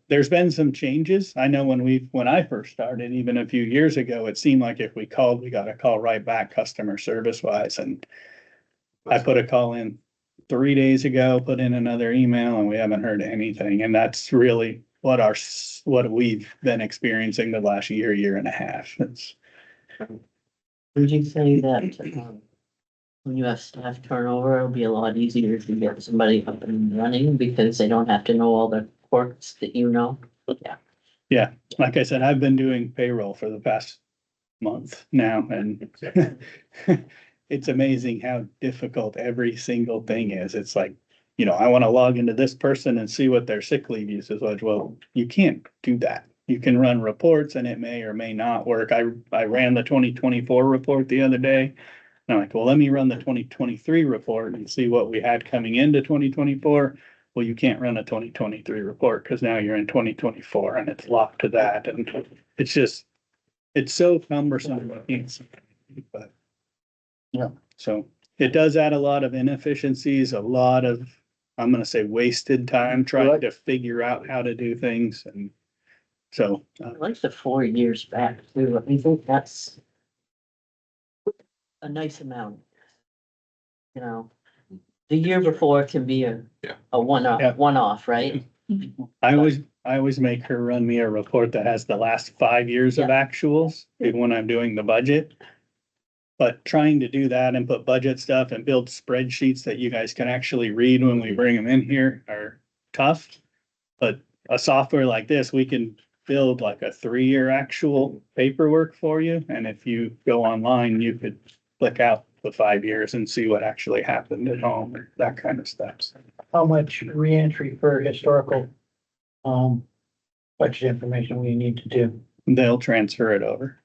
B: there's been some changes. I know when I first started, even a few years ago, it seemed like if we called, we got a call right back customer service wise. And I put a call in 3 days ago, put in another email and we haven't heard anything. And that's really what we've been experiencing the last year and a half.
E: Would you say that, when you have staff turnover, it'll be a lot easier to get somebody up and running because they don't have to know all the quirks that you know? Yeah.
B: Like I said, I've been doing payroll for the past month now and it's amazing how difficult every single thing is. It's like, I want to log into this person and see what their sick leave usage was. Well, you can't do that. You can run reports and it may or may not work. I ran the 2024 report the other day. And I'm like, well, let me run the 2023 report and see what we had coming into 2024. Well, you can't run a 2023 report because now you're in 2024 and it's locked to that. And it's so cumbersome. But yeah, so it does add a lot of inefficiencies, a lot of, I'm going to say, wasted time trying to figure out how to do things. And so
E: I like the 4 years back too. I think that's a nice amount. The year before can be a
B: Yeah.
E: one-off, right?
B: I always make her run me a report that has the last 5 years of actuals, even when I'm doing the budget. But trying to do that and put budget stuff and build spreadsheets that you guys can actually read when we bring them in here are tough. But a software like this, we can build like a 3-year actual paperwork for you. And if you go online, you could click out the 5 years and see what actually happened at home or that kind of stuff.
K: How much reentry for historical, budget information we need to do?
B: They'll transfer it over.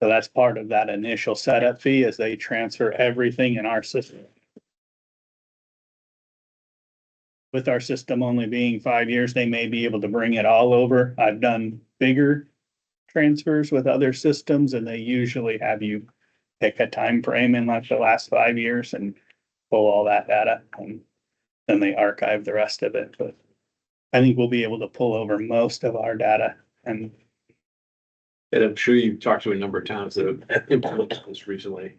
B: So that's part of that initial setup fee is they transfer everything in our system. With our system only being 5 years, they may be able to bring it all over. I've done bigger transfers with other systems and they usually have you pick a time frame in like the last 5 years and pull all that data and then they archive the rest of it. But I think we'll be able to pull over most of our data and
F: I'm sure you've talked to a number of towns that have implemented this recently.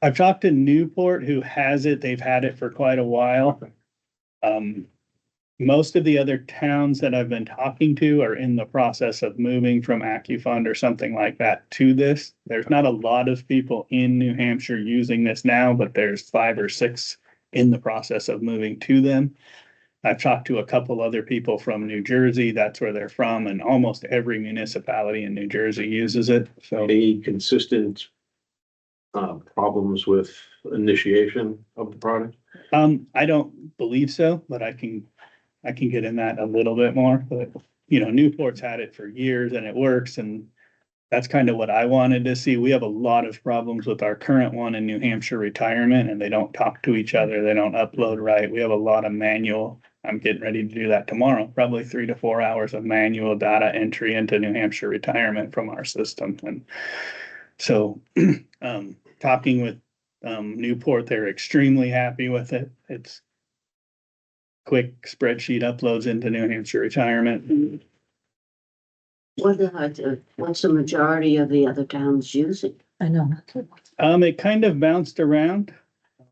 B: I've talked to Newport who has it. They've had it for quite a while. Most of the other towns that I've been talking to are in the process of moving from AccuFund or something like that to this. There's not a lot of people in New Hampshire using this now, but there's 5 or 6 in the process of moving to them. I've talked to a couple other people from New Jersey. That's where they're from, and almost every municipality in New Jersey uses it. So
F: Any consistent problems with initiation of the product?
B: I don't believe so, but I can get in that a little bit more. But Newport's had it for years and it works. And that's kind of what I wanted to see. We have a lot of problems with our current one in New Hampshire retirement, and they don't talk to each other. They don't upload right. We have a lot of manual. I'm getting ready to do that tomorrow, probably 3 to 4 hours of manual data entry into New Hampshire retirement from our system. And so, talking with, Newport, they're extremely happy with it. It's quick spreadsheet uploads into New Hampshire retirement.
J: What's the majority of the other towns using?
G: I know.
B: It kind of bounced around.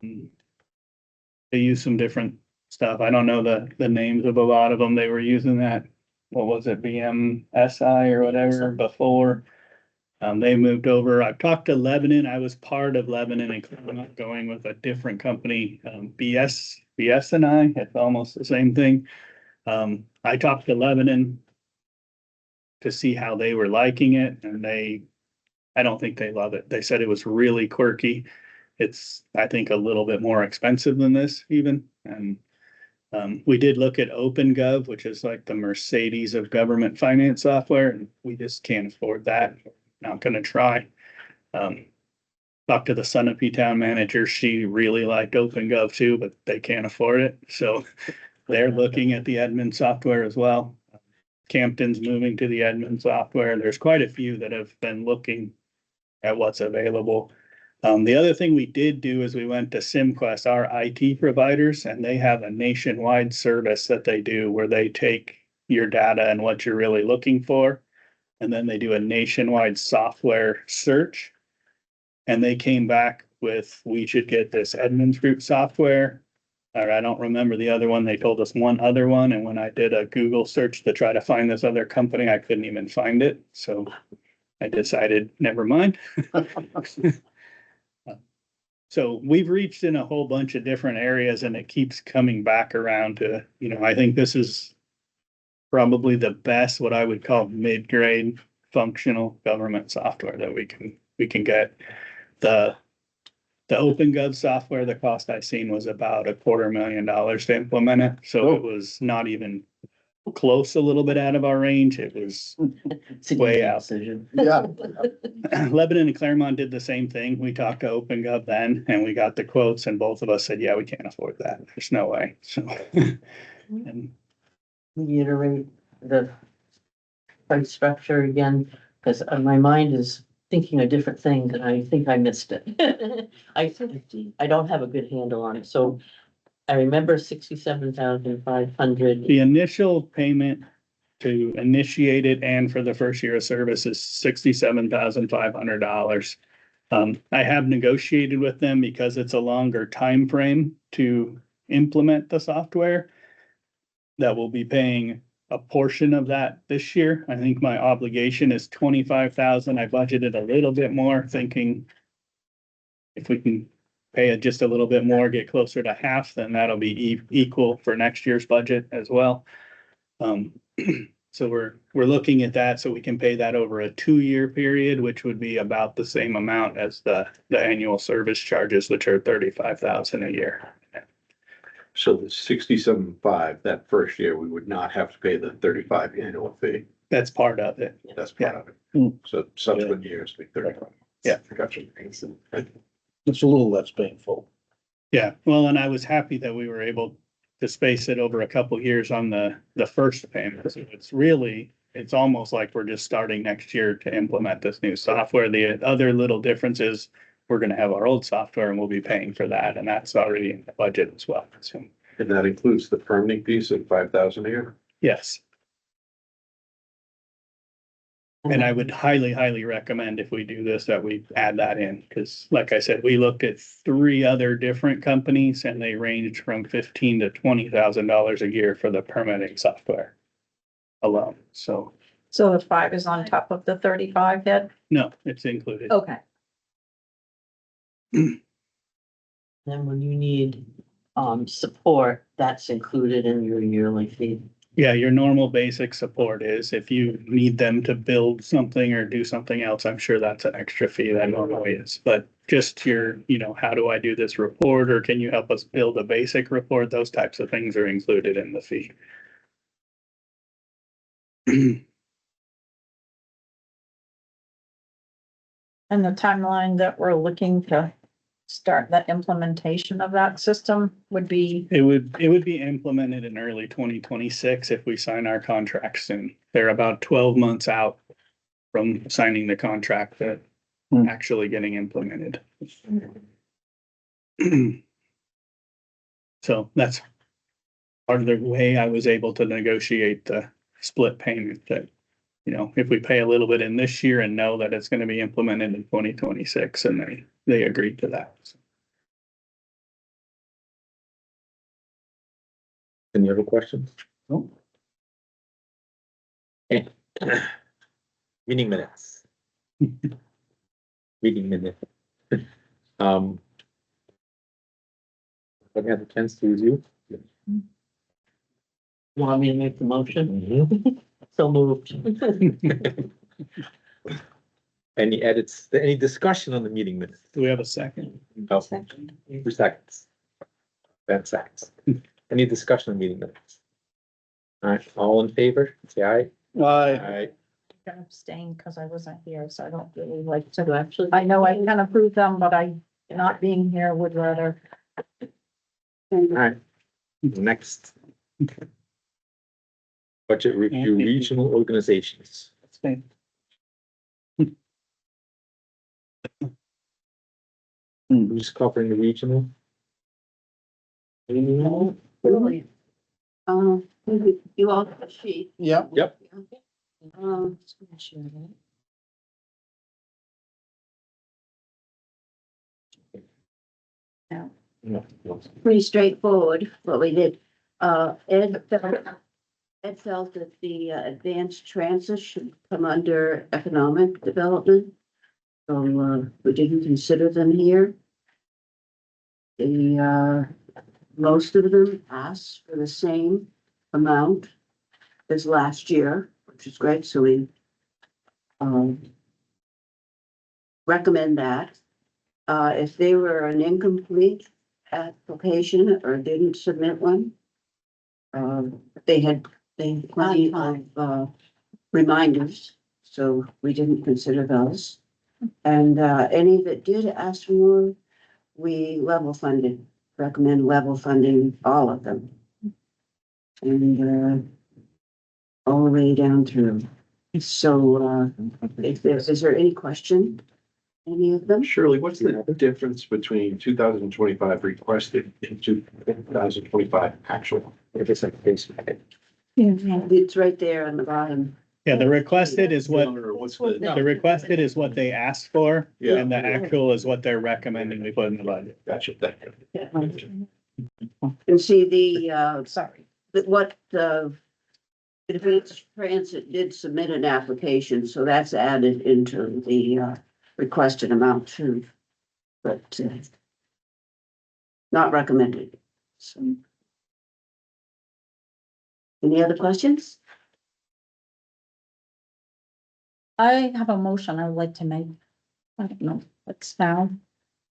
B: They use some different stuff. I don't know the names of a lot of them. They were using that, what was it, BMSI or whatever before. They moved over. I've talked to Lebanon. I was part of Lebanon and Claremont going with a different company, BS&I. It's almost the same thing. I talked to Lebanon to see how they were liking it, and I don't think they love it. They said it was really quirky. It's, I think, a little bit more expensive than this even. And we did look at OpenGov, which is like the Mercedes of government finance software, and we just can't afford that. Not gonna try. Talked to the Sunapee town manager. She really liked OpenGov too, but they can't afford it. So they're looking at the admin software as well. Campton's moving to the admin software. There's quite a few that have been looking at what's available. The other thing we did do is we went to SimQuest, our IT providers, and they have a nationwide service that they do where they take your data and what you're really looking for, and then they do a nationwide software search. And they came back with, we should get this Edmunds Group software. Or I don't remember the other one. They told us one other one. And when I did a Google search to try to find this other company, I couldn't even find it. So I decided, never mind. So we've reached in a whole bunch of different areas, and it keeps coming back around to, I think this is probably the best, what I would call mid-grade functional government software that we can get. The OpenGov software, the cost I seen was about $250,000 to implement it. So it was not even close, a little bit out of our range. It was way out.
E: Decision.
H: Yeah.
B: Lebanon and Claremont did the same thing. We talked to OpenGov then, and we got the quotes, and both of us said, yeah, we can't afford that. There's no way. So, and
E: Reiterate the price structure again, because my mind is thinking of different things and I think I missed it. I don't have a good handle on it. So I remember 67,500.
B: the initial payment to initiate it and for the first year of service is $67,500. I have negotiated with them because it's a longer time frame to implement the software, that we'll be paying a portion of that this year. I think my obligation is 25,000. I budgeted a little bit more, thinking if we can pay it just a little bit more, get closer to half, then that'll be equal for next year's budget as well. So we're looking at that so we can pay that over a 2-year period, which would be about the same amount as the annual service charges, which are 35,000 a year.
F: So the 67.5, that first year, we would not have to pay the 35 annual fee.
B: That's part of it.
F: That's part of
B: Mm.
F: it. So subsequent years, be 35.
B: Yeah.
F: Gotcha.
H: It's a little less painful.
B: Yeah, well, and I was happy that we were able to space it over a couple years on the first payment. So it's almost like we're just starting next year to implement this new software. The other little difference is we're gonna have our old software and we'll be paying for that, and that's already in the budget as well. So,
F: And that includes the permitting piece of 5,000 a year?
B: yes. And I would highly, highly recommend if we do this, that we add that in, because like I said, we looked at 3 other different companies and they ranged from $15,000 to $20,000 a year for the permitting software alone. So,
G: So the 5 is on top of the 35 then?
B: no, it's included.
G: Okay.
E: Then when you need support, that's included in your yearly fee.
B: Yeah, your normal basic support is if you need them to build something or do something else, I'm sure that's an extra fee that normally is. But just your, how do I do this report, or can you help us build a basic report? Those types of things are included in the fee.
G: And the timeline that we're looking to start the implementation of that system would be,
B: It would be implemented in early 2026 if we sign our contract soon. They're about 12 months out from signing the contract that actually getting implemented. So that's part of the way I was able to negotiate the split payment that, you know, if we pay a little bit in this year and know that it's gonna be implemented in 2026, and they agreed to that.
A: Any other questions?
B: No.
A: Okay. Meeting minutes. Meeting minute. Um. Have you had a chance to review?
E: Want me to make the motion? So moved.
A: Any edits, any discussion on the meeting minutes?
B: Do we have a second?
A: Oh, 2 seconds. 10 seconds. Any discussion on meeting minutes? All right, all in favor, say aye. Aye.
G: I abstain because I wasn't here, so I don't really like to.
E: So actually.
G: I know I can approve them, but I, not being here would rather.
A: All right, next. Budget review, regional organizations.
B: Abstain.
A: Who's covering the regional?
J: Really? You all have a sheet.
H: Yeah.
A: Yep.
J: Um,
A: No.
J: pretty straightforward what we did. Ed felt that the advanced transit should come under economic development. So, we didn't consider them here. Most of them asked for the same amount as last year, which is great, so we recommend that. If they were an incomplete application or didn't submit one, they had plenty of reminders, so we didn't consider those. And any that did ask for more, we level funded, recommend level funding all of them. And all the way down through. So is there any question? Any of them?
F: Shirley, what's the difference between 2025 requested and 2025 actual?
A: If it's like base packet.
J: It's right there on the bottom.
B: Yeah, the requested is what,
F: Or what's the?
B: the requested is what they asked for,
F: Yeah.
B: and the actual is what they're recommending we put in the budget.
F: Gotcha, thank you.
J: And see the,
G: Sorry.
J: what the Advanced Transit did submit an application, so that's added into the requested amount too. But not recommended, so. Any other questions?
G: I have a motion I would like to make. I don't know, what's now.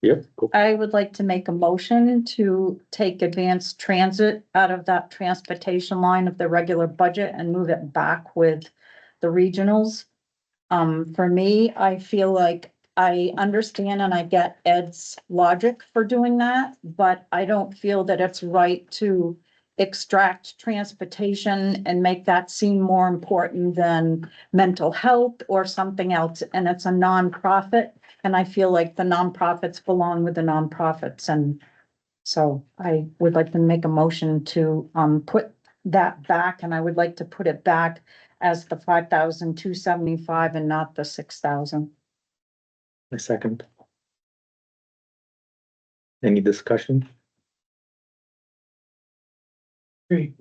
A: Yep. Cool.
G: I would like to make a motion to take advanced transit out of that transportation line of the regular budget and move it back with the regionals. For me, I feel like I understand and I get Ed's logic for doing that, but I don't feel that it's right to extract transportation and make that seem more important than mental health or something else. And it's a nonprofit. And I feel like the nonprofits belong with the nonprofits. And so I would like to make a motion to put that back, and I would like to put it back as the 5,275 and not the 6,000.
A: A second. Any discussion?
F: It's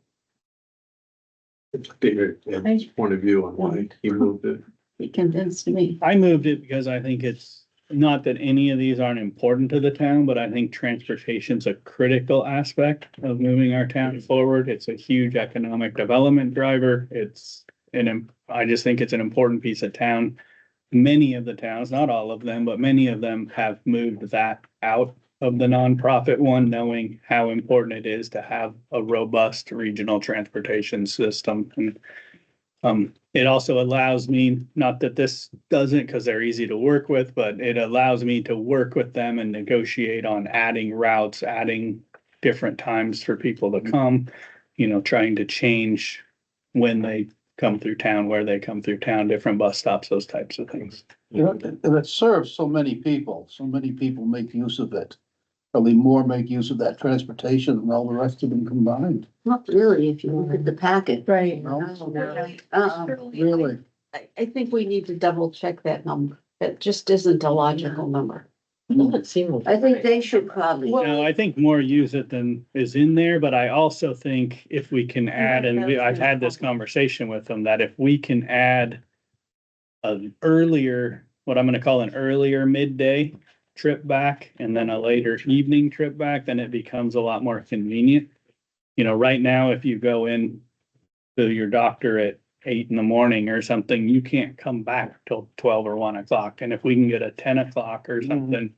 F: bigger, Ed's point of view on why he moved it.
J: He convinced me.
B: I moved it because I think it's not that any of these aren't important to the town, but I think transportation's a critical aspect of moving our town forward. It's a huge economic development driver. I just think it's an important piece of town. Many of the towns, not all of them, but many of them have moved that out of the nonprofit one, knowing how important it is to have a robust regional transportation system. And It also allows me, not that this doesn't, because they're easy to work with, but it allows me to work with them and negotiate on adding routes, adding different times for people to come, you know, trying to change when they come through town, where they come through town, different bus stops, those types of things.
H: You know, and it serves so many people make use of it. Probably more make use of that transportation than all the rest of them combined.
J: Not really, if you look at the packet.
G: Right.
H: Really?
J: I think we need to double check that number. That just isn't a logical number.
E: Doesn't seem.
J: I think they should probably.
B: No, I think more use it than is in there, but I also think if we can add, and I've had this conversation with them, that if we can add an earlier, what I'm gonna call an earlier midday trip back and then a later evening trip back, then it becomes a lot more convenient. You know, right now, if you go in to your doctor at 8 in the morning or something, you can't come back till 12 or 1 o'clock. And if we can get a 10 o'clock or something,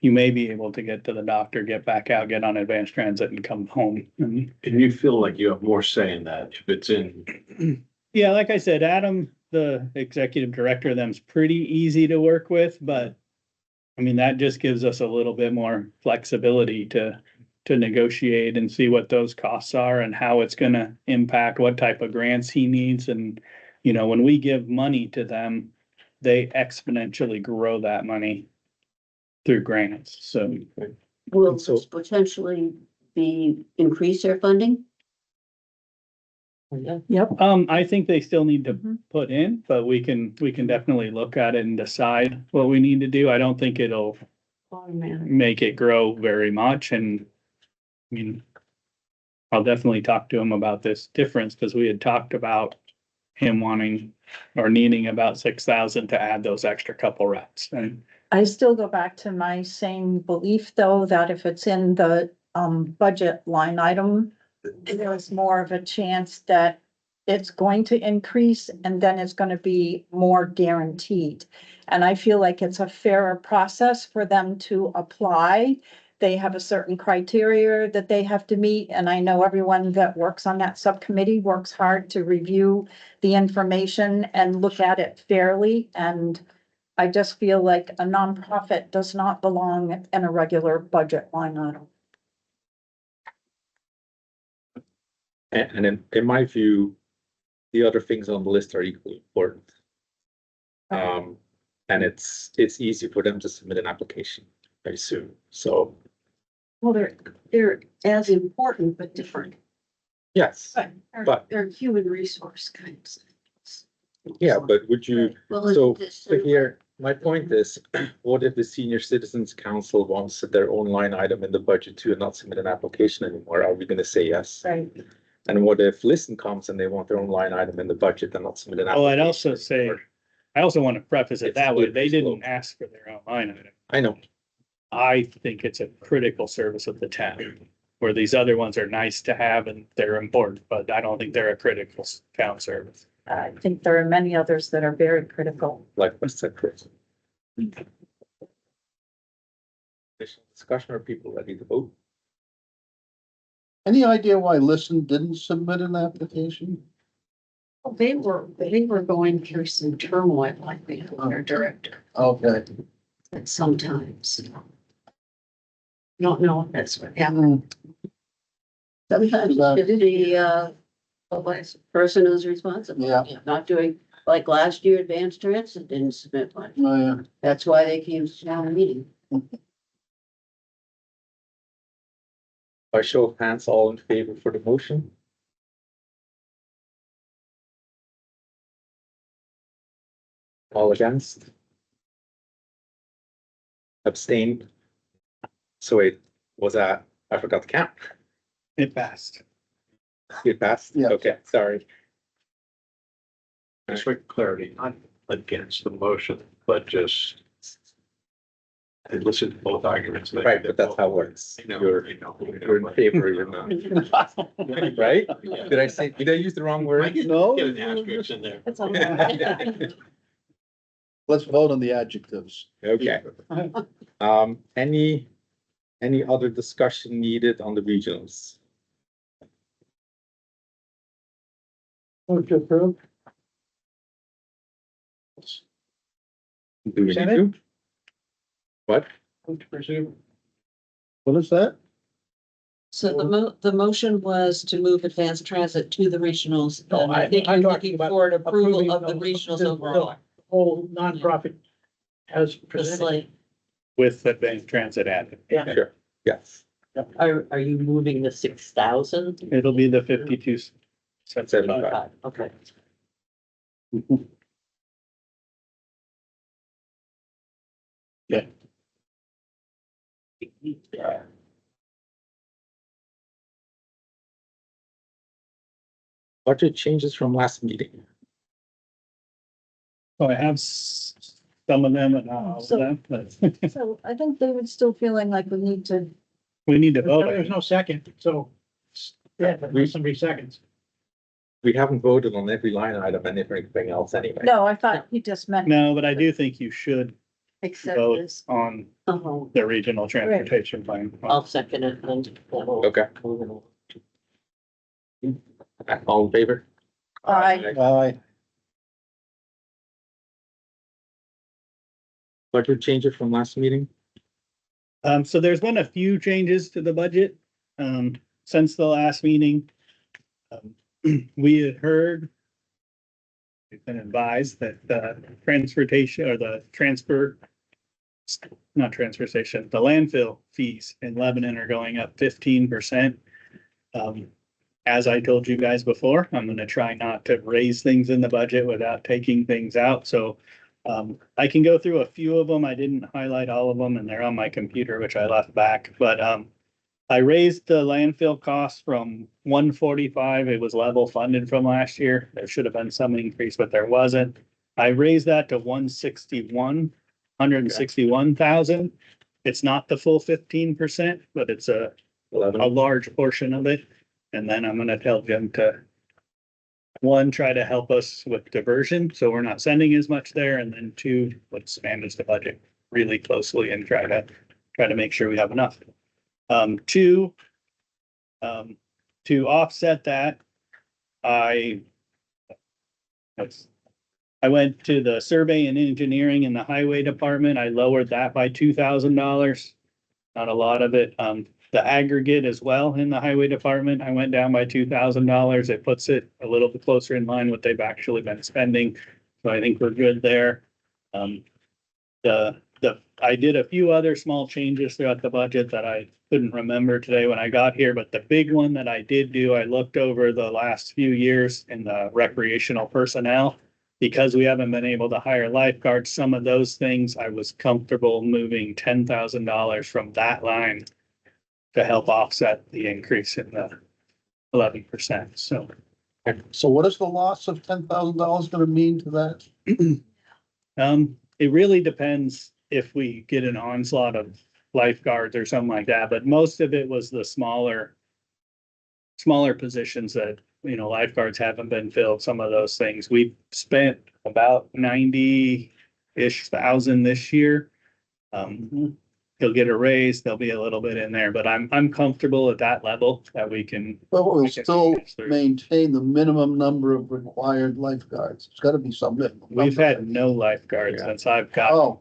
B: you may be able to get to the doctor, get back out, get on advanced transit and come home. And
F: And you feel like you have more say in that if it's in.
B: yeah, like I said, Adam, the executive director of them's pretty easy to work with, but I mean, that just gives us a little bit more flexibility to negotiate and see what those costs are and how it's gonna impact, what type of grants he needs. And, you know, when we give money to them, they exponentially grow that money through grants. So
J: Will
A: So-
J: this potentially be increase their funding?
G: Yep.
B: I think they still need to
G: Mhm.
B: put in, but we can definitely look at it and decide what we need to do. I don't think it'll
J: Automatic.
B: make it grow very much. And I mean, I'll definitely talk to him about this difference, because we had talked about him wanting or needing about 6,000 to add those extra couple reps. And
G: I still go back to my same belief, though, that if it's in the budget line item, there's more of a chance that it's going to increase and then it's gonna be more guaranteed. And I feel like it's a fairer process for them to apply. They have a certain criteria that they have to meet, and I know everyone that works on that subcommittee works hard to review the information and look at it fairly. And I just feel like a nonprofit does not belong in a regular budget line item.
A: And in my view, the other things on the list are equally important. And it's easy for them to submit an application very soon, so,
J: Well, they're as important but different.
A: yes, But-
J: They're human resource kinds.
A: yeah, but would you,
J: Well,
A: so,
J: it's-
A: so here, my point is, what if the Senior Citizens Council wants their own line item in the budget too and not submit an application anymore? Are we gonna say yes?
G: Right.
A: And what if Listen comes and they want their own line item in the budget and not submit an application?
B: oh, I'd also say, I also want to preface it
A: It's
B: that way.
A: slippery
B: They didn't
A: slope.
B: ask for their own line item.
A: I know,
B: I think it's a critical service of the town, where these other ones are nice to have and they're important, but I don't think they're a critical town service.
G: I think there are many others that are very critical.
A: like West Central. Additional discussion, or people ready to vote?
H: Any idea why Listen didn't submit an application?
J: They were going through some turmoil, like they had their director,
H: Okay.
J: at sometimes. Don't know if that's what happened. Sometimes the person who's responsible.
H: Yeah.
J: Not doing, like last year, Advanced Transit didn't submit one.
H: Oh, yeah.
J: That's why they came to town meeting.
A: By show of hands, all in favor for the motion? All against? Abstained? So wait, was that, I forgot to count.
B: It passed.
A: It passed?
H: Yeah.
A: Okay, sorry.
F: Just for clarity, not against the motion, but just. I listened to both arguments.
A: Right, but that's how it works. You're in favor, you're not, right? Did I use the wrong word?
H: No.
F: Get an asterisk in there.
J: That's all right.
H: Let's vote on the adjectives.
A: Okay. Any other discussion needed on the regionals?
K: Move to approve.
A: Do we need
K: Senate?
A: to? What?
K: Move to pursue.
H: What is that?
E: So the motion was to move advanced transit to the regionals.
K: No,
E: And I think
K: I'm
E: you're
K: talking
E: looking
K: about
E: for an approval
K: approving
E: of the regionals overall.
K: Whole nonprofit as
E: The
K: presented.
E: slate.
B: With advanced transit added.
K: Yeah.
A: Sure, yes.
E: Are you moving the 6,000?
B: It'll be the 52.
A: 75.
E: Okay.
A: Budget changes from last meeting.
B: So I have some of them and not all of them, but
G: So I think David's still feeling like we need to,
B: we need to vote.
K: There's no second, so. Yeah, there's somebody seconds.
A: We haven't voted on every line item and everything else anyway.
G: no, I thought he just meant
B: No, but I do think you should
G: accept
B: vote
G: this.
B: on
E: Uh-huh.
B: the regional transportation plan.
E: I'll second it and.
A: Okay. All in favor?
G: Aye.
H: Aye.
A: Budget changes from last meeting?
B: So there's been a few changes to the budget, since the last meeting. We had heard. We've been advised that the transportation or the not transfer station, the landfill fees in Lebanon are going up 15%. As I told you guys before, I'm gonna try not to raise things in the budget without taking things out, so. I can go through a few of them. I didn't highlight all of them and they're on my computer, which I left back, but, I raised the landfill cost from 145. It was level funded from last year. There should have been some increase, but there wasn't. I raised that to 161,000. It's not the full 15%, but it's a
A: 11.
B: large portion of it. And then I'm gonna tell Jim to, one, try to help us with diversion, so we're not sending as much there, and then two, let's manage the budget really closely and try to make sure we have enough. Two, to offset that, I went to the survey and engineering in the highway department. I lowered that by $2,000. Not a lot of it. The aggregate as well in the highway department, I went down by $2,000. It puts it a little bit closer in line what they've actually been spending. So I think we're good there. I did a few other small changes throughout the budget that I couldn't remember today when I got here, but the big one that I did do, I looked over the last few years in the recreational personnel. Because we haven't been able to hire lifeguards, some of those things, I was comfortable moving $10,000 from that line to help offset the increase in the 11%. So
H: So what is the loss of $10,000 gonna mean to that?
B: it really depends if we get an onslaught of lifeguards or something like that, but most of it was the smaller positions that, lifeguards haven't been filled, some of those things. We've spent about 90-ish thousand this year. He'll get a raise, there'll be a little bit in there, but I'm comfortable at that level that we can.
H: But we'll
B: we can
H: still
B: manage through.
H: maintain the minimum number of required lifeguards. It's gotta be some minimum.
B: We've
H: number.
B: had no lifeguards
A: Yeah.
B: since I've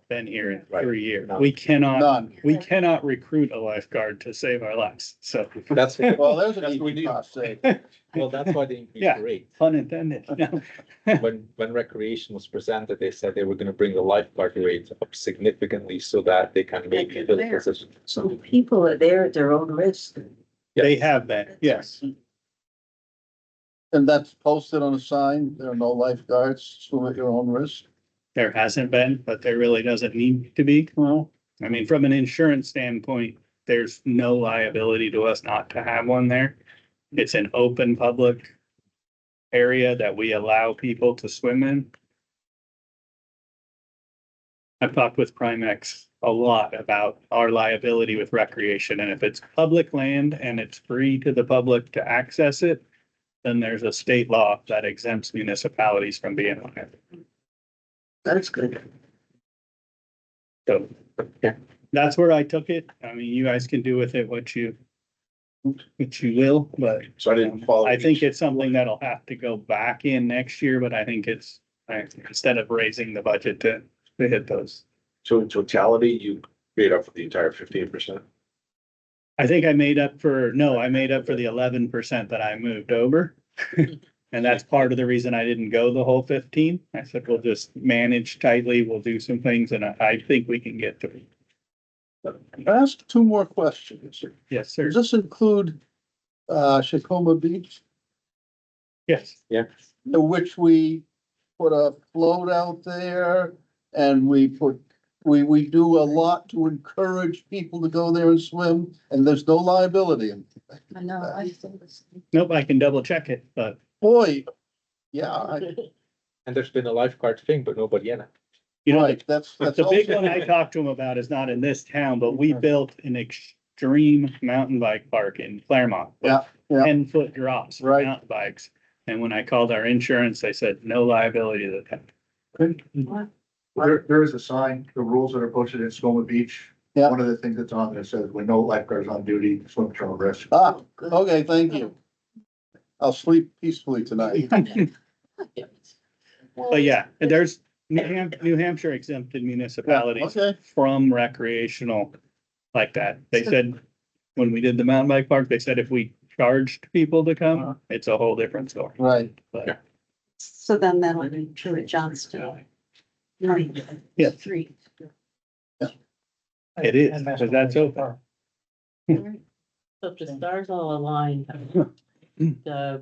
B: been here in
A: Right.
B: 3 years.
A: None.
B: We cannot recruit a lifeguard to save our lives, so.
A: That's,
H: Well, there's an
A: That's what we
H: easy
A: do.
H: cost save.
A: well, that's why they increased
B: Yeah.
A: the rate.
B: Pun intended. No.
A: When recreation was presented, they said they were gonna bring the lifeguard rate up significantly so that they can make
J: Make it
A: the
J: fair.
A: position.
J: So people are there at their own risk.
B: They have been, yes.
H: And that's posted on a sign. There are no lifeguards, swim at your own risk.
B: There hasn't been, but there really doesn't need to be.
H: Well,
B: I mean, from an insurance standpoint, there's no liability to us not to have one there. It's an open public area that we allow people to swim in. I've talked with Primex a lot about our liability with recreation, and if it's public land and it's free to the public to access it, then there's a state law that exempts municipalities from being on it.
J: That's good.
B: So, yeah, that's where I took it. I mean, you guys can do with it what you will, but
F: So I didn't follow.
B: I think it's something that'll have to go back in next year, but I think it's instead of raising the budget to hit those.
F: So in totality, you made up for the entire 15%?
B: I think I made up for the 11% that I moved over. And that's part of the reason I didn't go the whole 15. I said, we'll just manage tightly, we'll do some things, and I think we can get through.
H: Ask two more questions.
B: Yes, sir.
H: Does this include, Shakoma Beach,
B: Yes.
H: to which we put a float out there and we do a lot to encourage people to go there and swim, and there's no liability.
G: I know, I think this.
B: Nope, I can double check it, but
H: Boy, yeah,
A: And there's been a lifeguard thing, but nobody in it.
B: you know,
H: right, that's
B: the big
H: also-
B: one I talked to him about is not in this town, but we built an extreme mountain bike park in Claremont.
H: Yeah, yeah.
B: 10-foot drops for
H: Right.
B: mountain bikes. And when I called our insurance, they said no liability to the town.
L: There is a sign, the rules that are posted at Skoma Beach.
H: Yeah.
L: One of the things that's on there says when no lifeguards on duty, swim at your own risk.
H: Ah, okay, thank you. I'll sleep peacefully tonight.
B: But yeah, and there's New Hampshire exempted municipalities
H: Okay,
B: from recreational like that. They said, when we did the mountain bike park, they said if we charged people to come, it's a whole different story.
H: right.
B: But
E: So then that'll be true at Johnston.
B: Yeah.
E: Street.
B: it is, because that's open.
E: So if the stars all aligned, it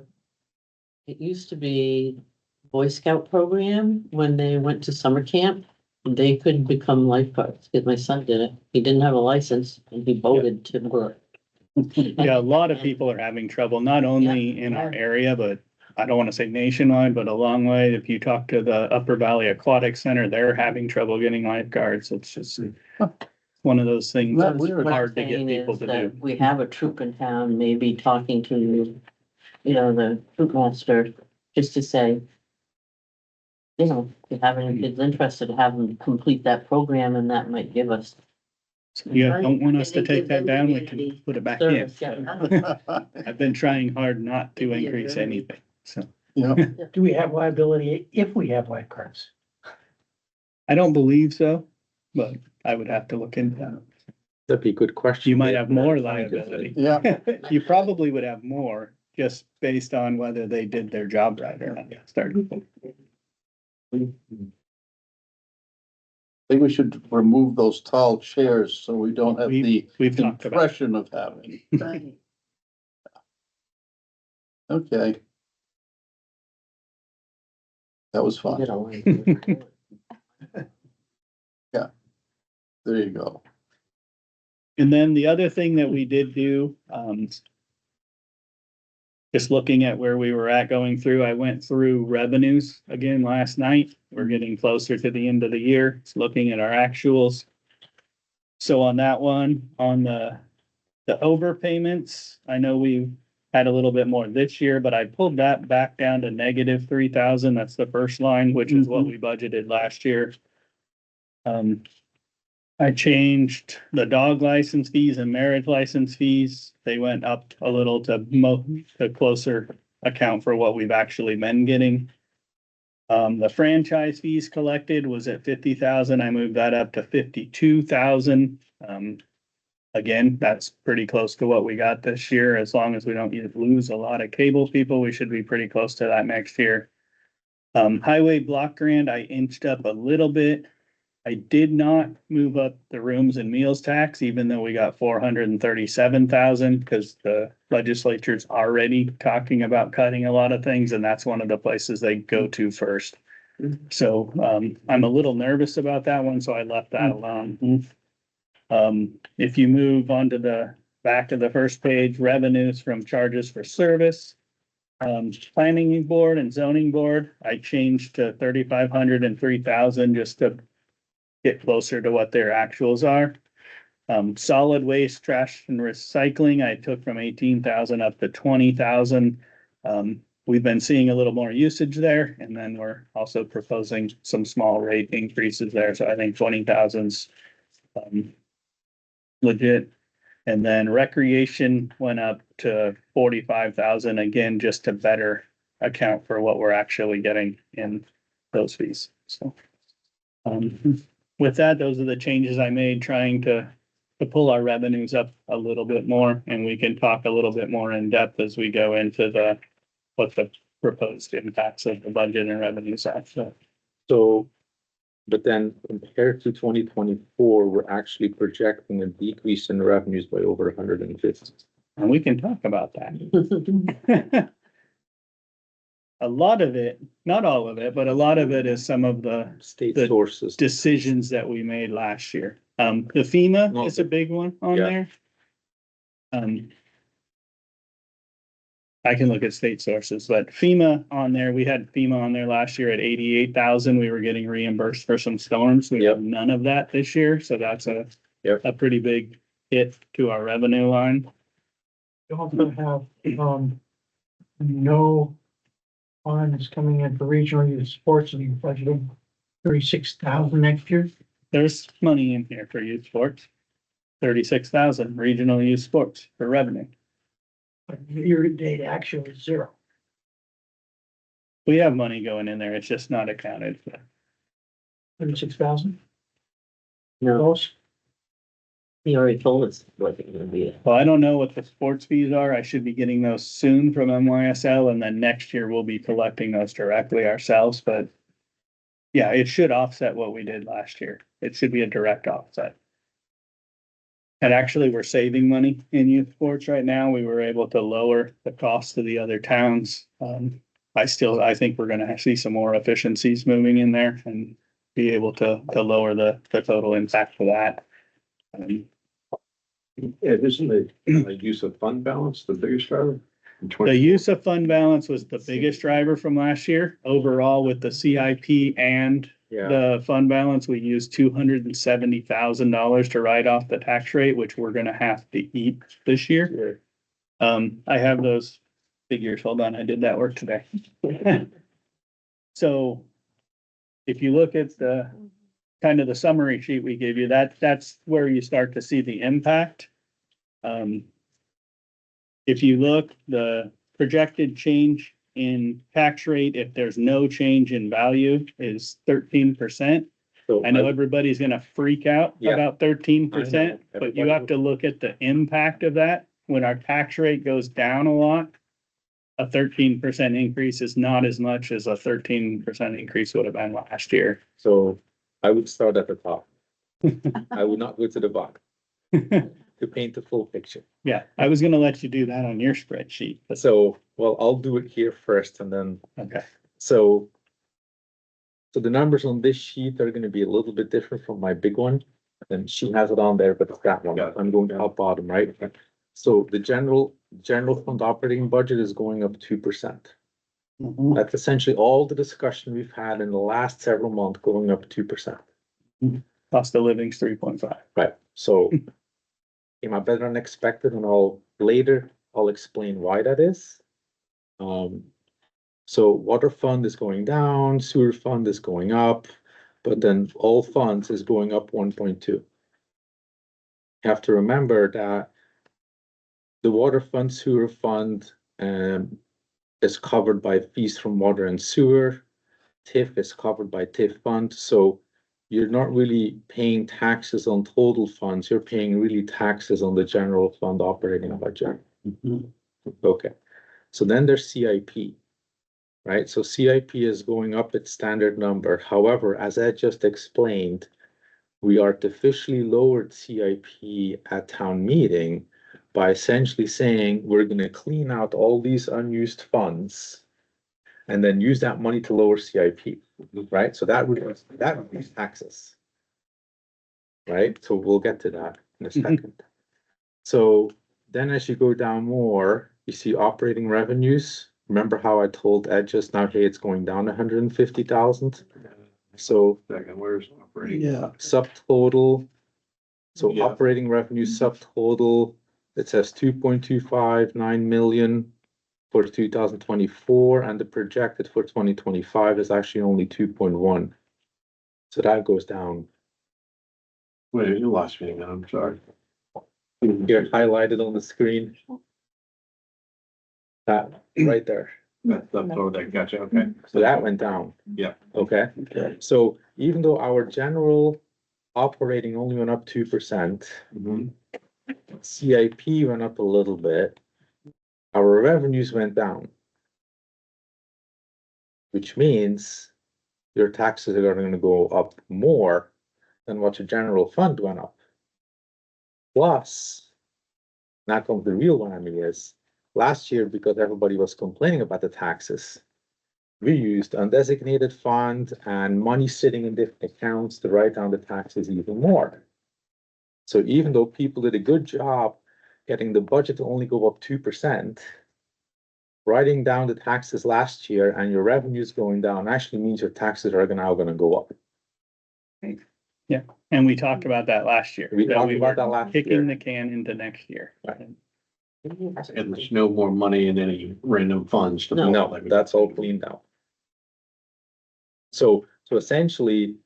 E: used to be Boy Scout program when they went to summer camp. They could become lifeguards, because my son did it. He didn't have a license and he boated to work.
B: Yeah, a lot of people are having trouble, not only in our area, but I don't want to say nationwide, but a long way. If you talk to the Upper Valley Aquatic Center, they're having trouble getting lifeguards. It's just one of those things
H: That
B: that's
H: weird.
B: hard to get
E: Saying
B: people
E: is
B: to
E: that
B: do.
E: we have a troop in town, maybe talking to, the troop master, just to say, if you have any kids interested, have them complete that program and that might give us
B: You don't want us to take that down, we can put it back in.
E: service. Yeah.
B: I've been trying hard not to increase anything, so.
H: Yeah,
K: Do we have liability if we have lifeguards?
B: I don't believe so, but I would have to look into that.
A: That'd be a good question.
B: You might have more liability.
H: yeah.
B: You probably would have more just based on whether they did their job right or not.
H: I think we should remove those tall chairs so we don't have the
B: We've talked about,
H: impression of having.
J: Right.
H: Okay. That was fun.
E: Get a license.
H: There you go.
B: and then the other thing that we did do, just looking at where we were at going through, I went through revenues again last night. We're getting closer to the end of the year. It's looking at our actuals. So on that one, on the overpayments, I know we had a little bit more this year, but I pulled that back down to negative 3,000. That's the first line, which is what we budgeted last year. I changed the dog license fees and marriage license fees. They went up a little to closer account for what we've actually been getting. The franchise fees collected was at 50,000. I moved that up to 52,000. Again, that's pretty close to what we got this year. As long as we don't lose a lot of cable people, we should be pretty close to that next year. Highway block grant, I inched up a little bit. I did not move up the rooms and meals tax, even though we got 437,000, because the legislature's already talking about cutting a lot of things, and that's one of the places they go to first. So, I'm a little nervous about that one, so I left that alone. If you move onto the back of the first page, revenues from charges for service. Planning board and zoning board, I changed to 3,500 and 3,000 just to get closer to what their actuals are. Solid waste, trash and recycling, I took from 18,000 up to 20,000. We've been seeing a little more usage there, and then we're also proposing some small rate increases there, so I think 20,000's legit. And then recreation went up to 45,000, again, just to better account for what we're actually getting in. those fees, so. With that, those are the changes I made, trying to pull our revenues up a little bit more, and we can talk a little bit more in depth as we go into what the proposed impacts of the budget and revenues are, so.
A: So, but then compared to 2024, we're actually projecting a decrease in revenues by over 150.
B: And we can talk about that. A lot of it, not all of it, but a lot of it is some of the
A: State
B: The
A: sources.
B: decisions that we made last year. The FEMA
A: No.
B: is a big one on
A: Yeah.
B: there. I can look at state sources, but FEMA on there, we had FEMA on there last year at 88,000. We were getting reimbursed for some storms. We have none of that this year, so that's a pretty big hit to our revenue line.
K: You also have, no funds coming in for regional youth sports and you budgeted 36,000 next year.
B: There's money in here for youth sports. 36,000 regional youth sports for revenue.
K: But year-to-date actual is 0.
B: We have money going in there. It's just not accounted for.
K: 36,000?
E: No,
K: Close?
E: he already told us what it's gonna be.
B: Well, I don't know what the sports fees are. I should be getting those soon from MYSL, and then next year we'll be collecting those directly ourselves, but yeah, it should offset what we did last year. It should be a direct offset. And actually, we're saving money in youth sports right now. We were able to lower the cost of the other towns. I think we're gonna see some more efficiencies moving in there and be able to lower the total impact for that.
F: Yeah, isn't the use of fund balance the biggest driver?
B: The use of fund balance was the biggest driver from last year. Overall, with the CIP and
A: Yeah,
B: the fund balance, we used $270,000 to write off the tax rate, which we're gonna have to eat this year. I have those figures. Hold on, I did that work today. So if you look at the kind of the summary sheet we gave you, that's where you start to see the impact. If you look, the projected change in tax rate, if there's no change in value, is 13%.
A: so
B: I know everybody's gonna freak out
A: Yeah.
B: about 13%,
A: I know.
B: but you have to look at the impact of that. When our tax rate goes down a lot, a 13% increase is not as much as a 13% increase would have been last year.
A: So I would start at the top. I would not go to the bottom to paint the full picture.
B: Yeah, I was gonna let you do that on your spreadsheet, but
A: So, well, I'll do it here first and then,
B: okay.
A: so the numbers on this sheet are gonna be a little bit different from my big one. And she has it on there, but it's that one. I'm going top bottom, right? So the general fund operating budget is going up 2%.
B: Mhm.
A: That's essentially all the discussion we've had in the last several months going up 2%.
B: Cost of living's 3.5.
A: Right, so came out better than expected and I'll explain why that is. So water fund is going down, sewer fund is going up, but then all funds is going up 1.2. You have to remember that the water fund, sewer fund, is covered by fees from water and sewer. TIF is covered by TIF fund, so you're not really paying taxes on total funds, you're paying really taxes on the general fund operating budget. Okay, so then there's CIP, right? So CIP is going up its standard number. However, as Ed just explained, we artificially lowered CIP at town meeting by essentially saying we're gonna clean out all these unused funds and then use that money to lower CIP, right? So that would reduce taxes. Right, so we'll get to that in a second. So then as you go down more, you see operating revenues. Remember how I told Ed just now, hey, it's going down 150,000? So
F: Second, where's operating?
H: Yeah.
A: subtotal. So
F: Yeah.
A: operating revenue subtotal, it says 2.259 million for 2024, and the projected for 2025 is actually only 2.1. So that goes down.
F: Wait, you lost me again, I'm sorry.
A: Here highlighted on the screen. That right there.
F: That's over there, gotcha, okay.
A: So that went down.
F: Yeah.
A: Okay, so even though our general operating only went up 2%,
F: Mhm.
A: CIP went up a little bit, our revenues went down. Which means your taxes are gonna go up more than what your general fund went up. Plus, not only the real whammy is, last year, because everybody was complaining about the taxes, we used undesignated fund and money sitting in different accounts to write down the taxes even more. So even though people did a good job getting the budget to only go up 2%, writing down the taxes last year and your revenues going down actually means your taxes are now gonna go up.
B: And we talked about that last year.
A: We
B: that
A: talked
B: we
A: about
B: were
A: that last
B: Kicking
A: year.
B: the can into next year.
A: Right.
F: And there's no more money in any random funds. to-
A: No, that's all cleaned out. So essentially,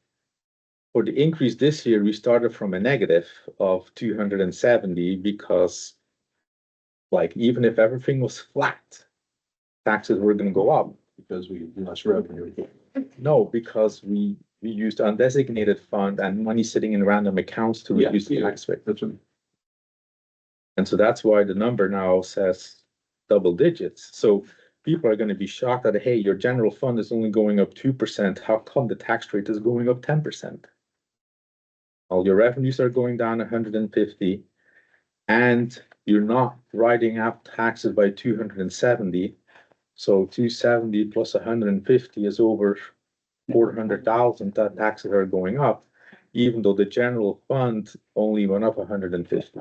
A: for the increase this year, we started from a negative of 270 because like, even if everything was flat, taxes were gonna go up.
F: Because we less revenue.
A: No, because we used undesignated fund and money sitting in random accounts to
F: Yeah,
A: reduce the
F: yeah.
A: tax rate.
F: That's what.
A: And so that's why the number now says double digits. So people are gonna be shocked that, hey, your general fund is only going up 2%. How come the tax rate is going up 10%? All your revenues are going down 150, and you're not writing out taxes by 270. So 270 plus 150 is over 400,000 that taxes are going up, even though the general fund only went up 150.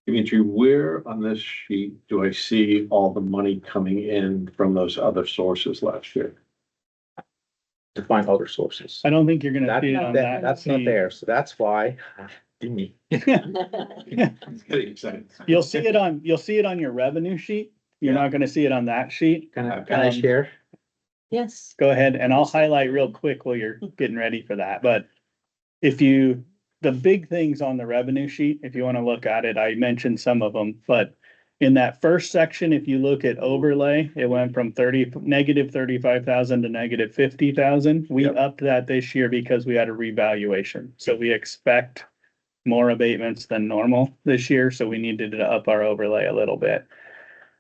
F: Dimitri, where on this sheet do I see all the money coming in from those other sources last year?
A: To find other sources.
B: I don't think you're gonna
A: That,
B: see it on that.
A: that's not
B: sheet.
A: there, so that's why, give me.
F: It's getting exciting.
B: You'll see it on your revenue sheet. You're
F: Yeah.
B: not gonna see it on that sheet.
A: Can I
B: Um,
A: share?
E: Yes.
B: Go ahead, and I'll highlight real quick while you're getting ready for that, but the big things on the revenue sheet, if you wanna look at it, I mentioned some of them, but in that first section, if you look at overlay, it went from negative 35,000 to negative 50,000. We
F: Yep.
B: upped that this year because we had a revaluation, so we expect more abatements than normal this year, so we needed to up our overlay a little bit.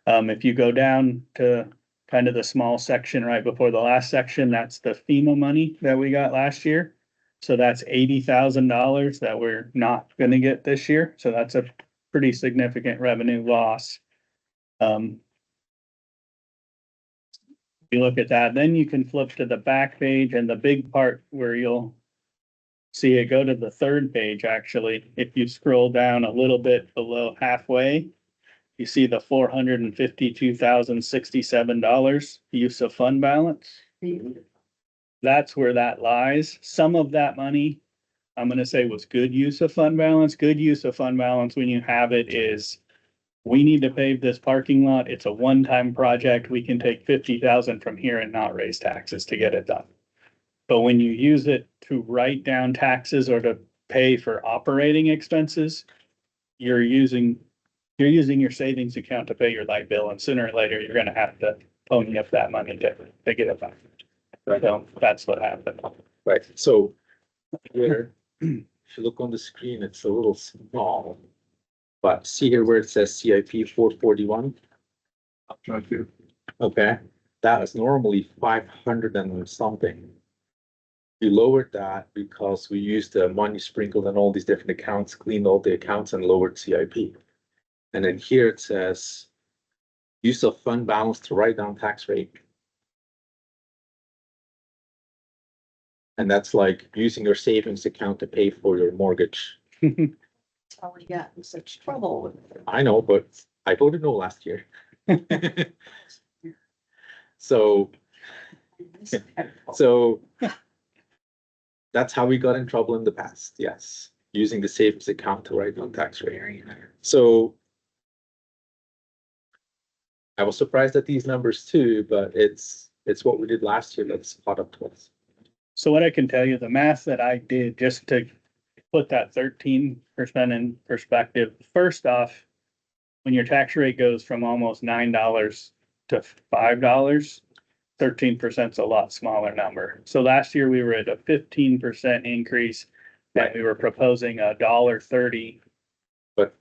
B: If you go down to kind of the small section right before the last section, that's the FEMA money that we got last year. So that's $80,000 that we're not gonna get this year, so that's a pretty significant revenue loss. If you look at that, then you can flip to the back page and the big part where you'll see it go to the third page, actually. If you scroll down a little bit below halfway, you see the $452,067 use of fund balance. That's where that lies. Some of that money, I'm gonna say, was good use of fund balance. Good use of fund balance when you have it is, we need to pave this parking lot. It's a one-time project. We can take 50,000 from here and not raise taxes to get it done. But when you use it to write down taxes or to pay for operating expenses, you're using your savings account to pay your light bill, and sooner or later, you're gonna have to pony up that money to get it back. So that's what happened.
A: Right, so here, if you look on the screen, it's a little small. But see here where it says CIP 441?
F: I'll try to.
A: Okay, that is normally 500 and something. We lowered that because we used the money sprinkled in all these different accounts, cleaned all the accounts and lowered CIP. And then here it says use of fund balance to write down tax rate. And that's like using your savings account to pay for your mortgage.
J: That's how we got in such trouble with it.
A: I know, but I voted no last year. So that's how we got in trouble in the past, yes, using the savings account to write down tax rate. So I was surprised at these numbers too, but it's what we did last year that's caught up to us.
B: So what I can tell you, the math that I did just to put that 13% in perspective, first off, when your tax rate goes from almost $9 to $5, 13% is a lot smaller number. So last year we were at a 15% increase. And we were proposing $1.30.
A: But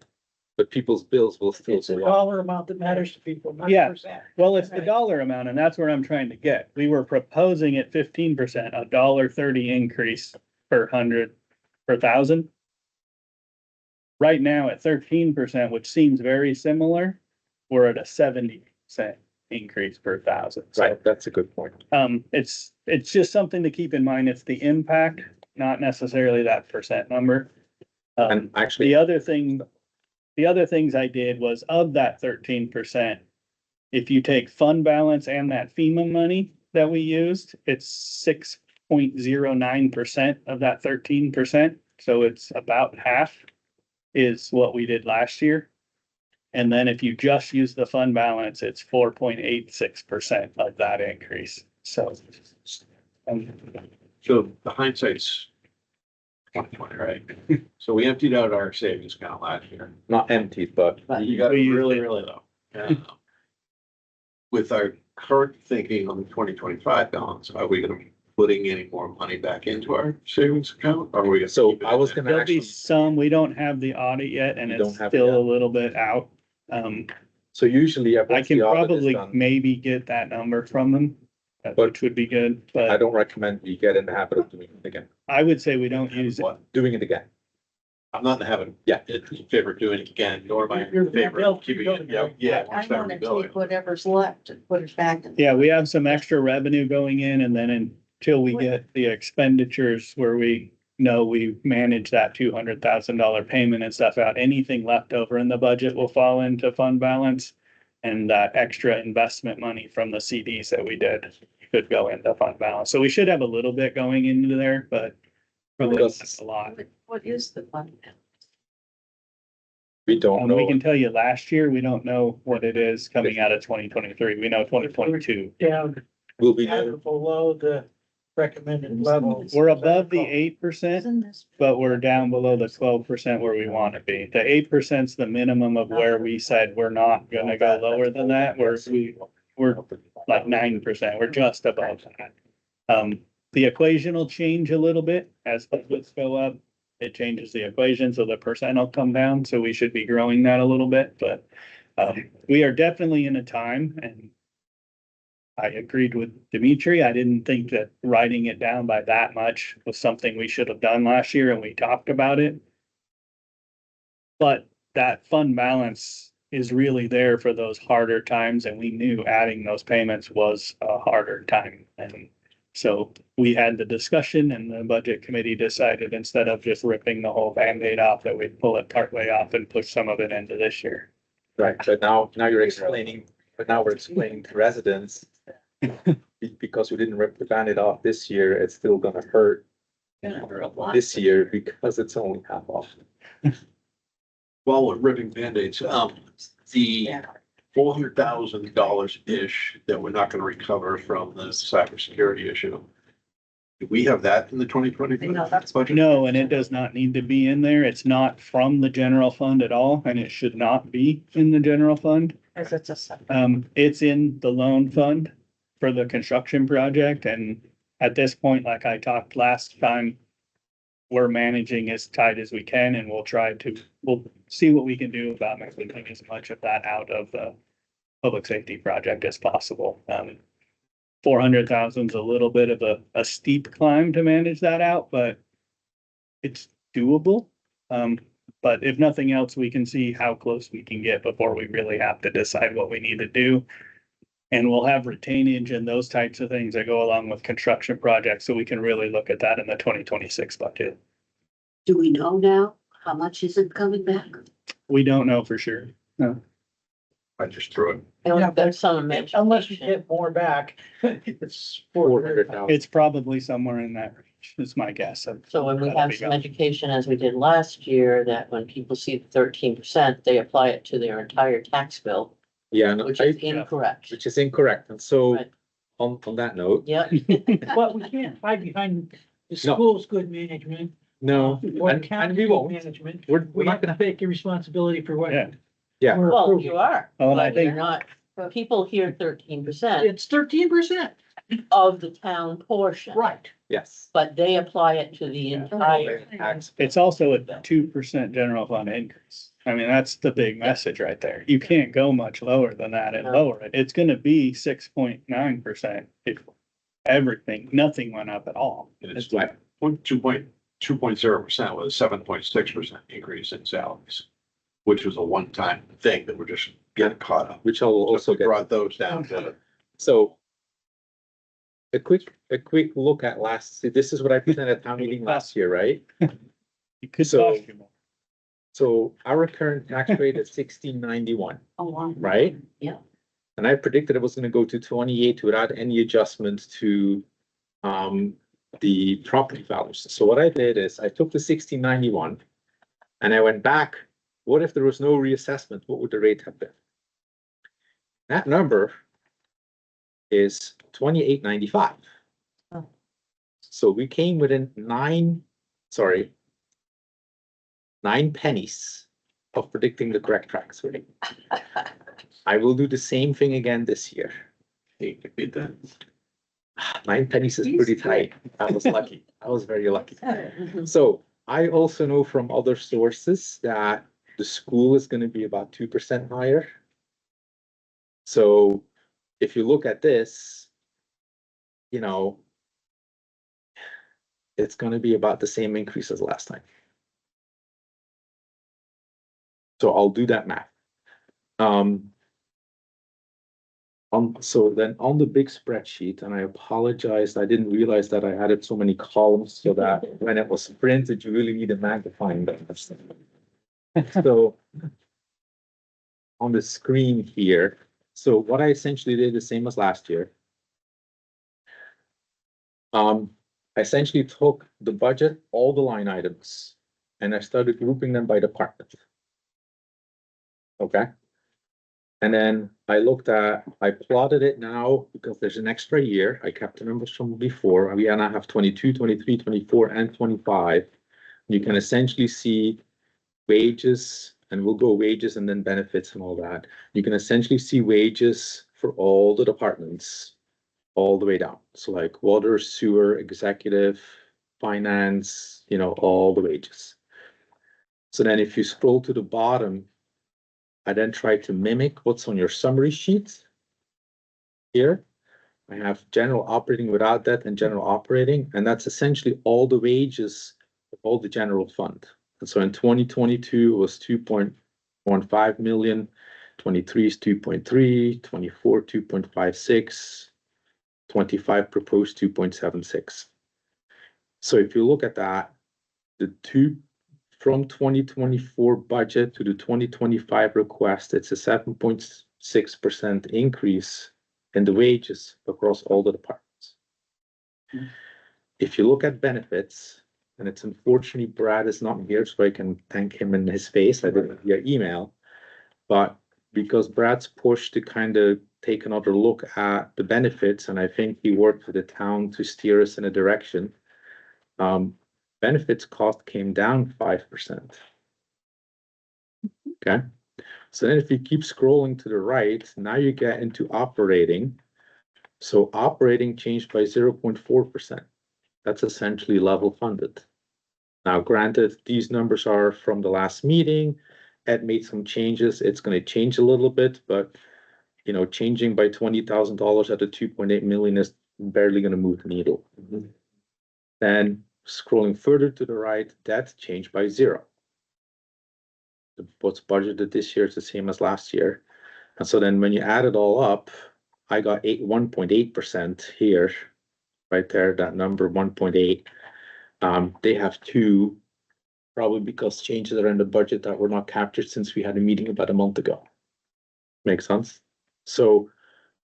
A: people's bills will still
K: It's a
A: go up.
K: dollar amount that matters to people, not
B: Yeah.
K: percent.
B: Well, it's the dollar amount, and that's where I'm trying to get. We were proposing at 15%, $1.30 increase per thousand. Right now at 13%, which seems very similar, we're at a 70% increase per thousand. So,
A: Right, that's a good point.
B: it's just something to keep in mind. It's the impact, not necessarily that percent number.
A: And actually,
B: The other things I did was of that 13%, if you take fund balance and that FEMA money that we used, it's 6.09% of that 13%. So it's about half is what we did last year. And then if you just use the fund balance, it's 4.86% of that increase. So.
F: So the hindsight's 2020, right? So we emptied out our savings account last year.
A: not emptied, but
F: You got
B: We used
F: really,
B: it.
F: really low. With our current thinking on the 2025 balance, are we gonna be putting any more money back into our savings account? Or are we?
A: so I was gonna
B: There'll be
A: actually,
B: some, we don't have the audit yet and
A: You
B: it's
A: don't have it
B: still
A: yet?
B: a little bit out.
A: so usually
B: I
A: once
B: can
A: the audit is
B: probably
A: done,
B: maybe get that number from them, which would be good,
A: I
B: but
A: don't recommend we get in the habit of doing it again,
B: I would say we don't use it.
F: What?
A: doing it again.
F: I'm not in the habit.
A: Yeah.
F: In favor of doing it again, nor am I
K: You're
F: in favor
K: built
F: of
K: to
F: keeping
K: go
F: it.
K: there.
F: Yeah.
J: I
F: once that
J: wanna
F: rebuilding.
J: take whatever's left and put it back in.
B: Yeah, we have some extra revenue going in and then until we get the expenditures where we know we manage that $200,000 payment and stuff out, anything left over in the budget will fall into fund balance. And that extra investment money from the CDs that we did could go into fund balance. So we should have a little bit going into there, but probably not a lot.
J: What is the fund?
A: We don't
B: We
A: know.
B: can tell you last year, we don't know what it is coming out of 2023. We know 2022.
K: Down,
A: Will be,
K: down below the recommended level.
B: We're above the 8%.
G: Isn't this?
B: But we're down below the 12% where we want to be. The 8% is the minimum of where we said we're not gonna go lower than that, where we're like 9%, we're just above that. The equation will change a little bit as budgets go up. It changes the equation, so the percent will come down, so we should be growing that a little bit, but we are definitely in a time, and I agreed with Dimitri. I didn't think that writing it down by that much was something we should have done last year, and we talked about it. But that fund balance is really there for those harder times, and we knew adding those payments was a harder time. And so we had the discussion and the budget committee decided instead of just ripping the whole Band-Aid off, that we'd pull it partway off and push some of it into this year.
A: right, but now we're explaining to residents. Because we didn't rip the Band-Aid off this year, it's still gonna hurt this year because it's only half off.
F: While we're ripping Band-Aids, the $400,000-ish that we're not gonna recover from the cybersecurity issue. Do we have that in the 2020 budget?
B: No, and it does not need to be in there. It's not from the general fund at all, and it should not be in the general fund.
J: Cause it's a separate.
B: It's in the loan fund for the construction project, and at this point, like I talked last time, we're managing as tight as we can, and we'll see what we can do about making as much of that out of the public safety project as possible. 400,000 is a little bit of a steep climb to manage that out, but it's doable. But if nothing else, we can see how close we can get before we really have to decide what we need to do. And we'll have retainage and those types of things that go along with construction projects, so we can really look at that in the 2026 budget.
J: Do we know now how much isn't coming back?
B: We don't know for sure.
F: I just threw it.
K: Yeah,
E: There's some
K: Unless you
E: education.
K: get more back, it's
A: 400,000.
B: It's probably somewhere in that range, is my guess.
E: So when we
B: That'll
E: have
B: be
E: some
B: gone.
E: education, as we did last year, that when people see the 13%, they apply it to their entire tax bill,
A: Yeah, no,
E: which is
A: I-
E: incorrect.
A: which is incorrect, and so
E: Right.
A: on that note,
E: Yep.
K: But we can't hide behind the school's good management.
A: no,
K: Or
A: and
K: county
A: we
K: good
A: won't.
K: management.
A: We're
K: We
A: not
K: have to
A: gonna,
K: take your responsibility for what.
B: Yeah.
A: Yeah.
K: we're
E: Well,
K: approving.
E: you are,
B: Well, and I
E: but you're
B: think-
E: not, people hear 13%.
K: It's 13%.
E: of the town portion.
A: Right. Yes.
E: But they apply it to the entire.
B: It's also a 2% general fund increase. I mean, that's the big message right there. You can't go much lower than that and lower it. It's gonna be 6.9% if everything, nothing went up at all.
F: It's like 2.0% was 7.6% increase in salaries, which was a one-time thing that we're just getting caught up.
A: Which I'll also
F: We
A: get.
F: brought those down to,
A: So a quick look at this is what I presented at town meeting last year, right?
B: You could
A: So-
B: cost you more.
A: So our current tax rate is 1691,
E: Oh, wow.
A: right?
E: Yeah.
A: And I predicted it was gonna go to 28 without any adjustments to the property values. So what I did is I took the 1691 and I went back, what if there was no reassessment? What would the rate have been? That number is 2895.
E: Oh.
A: So we came within 9 pennies of predicting the correct tax rate. I will do the same thing again this year.
F: you could beat that.
A: 9 pennies is pretty tight. I was lucky. I was very lucky.
E: Mhm.
A: So I also know from other sources that the school is gonna be about 2% higher. So if you look at this, you know, it's gonna be about the same increase as last time. So I'll do that math. So then on the big spreadsheet, and I apologize, I didn't realize that I added so many columns so that when it was printed, you really need a magnifying glass. So on the screen here, so what I essentially did the same as last year. I essentially took the budget, all the line items, and I started grouping them by department. Okay? And then I plotted it now because there's an extra year. I kept the numbers from before. We now have 22, 23, 24, and 25. You can essentially see wages, and we'll go wages and then benefits and all that. You can essentially see wages for all the departments all the way down. So like water, sewer, executive, finance, all the wages. So then if you scroll to the bottom, I then try to mimic what's on your summary sheet. Here, I have general operating without that and general operating, and that's essentially all the wages of all the general fund. And so in 2022 it was 2.15 million, 23 is 2.3, 24, 2.56, 25 proposed 2.76. So if you look at that, from 2024 budget to the 2025 request, it's a 7.6% increase in the wages across all the departments. If you look at benefits, and it's unfortunately Brad is not here, so I can thank him in his face. I did it via email, but because Brad's pushed to kind of take another look at the benefits, and I think he worked with the town to steer us in a direction. Benefits cost came down 5%. Okay, so then if you keep scrolling to the right, now you get into operating. So operating changed by 0.4%. That's essentially level funded. Now, granted, these numbers are from the last meeting. Ed made some changes. It's going to change a little bit, but changing by $20,000 at a 2.8 million is barely going to move the needle. Then scrolling further to the right, that changed by 0. What's budgeted this year is the same as last year. And so then when you add it all up, I got 1.8% here, right there, that number 1.8. They have 2, probably because changes are in the budget that were not captured since we had a meeting about a month ago. Makes sense? So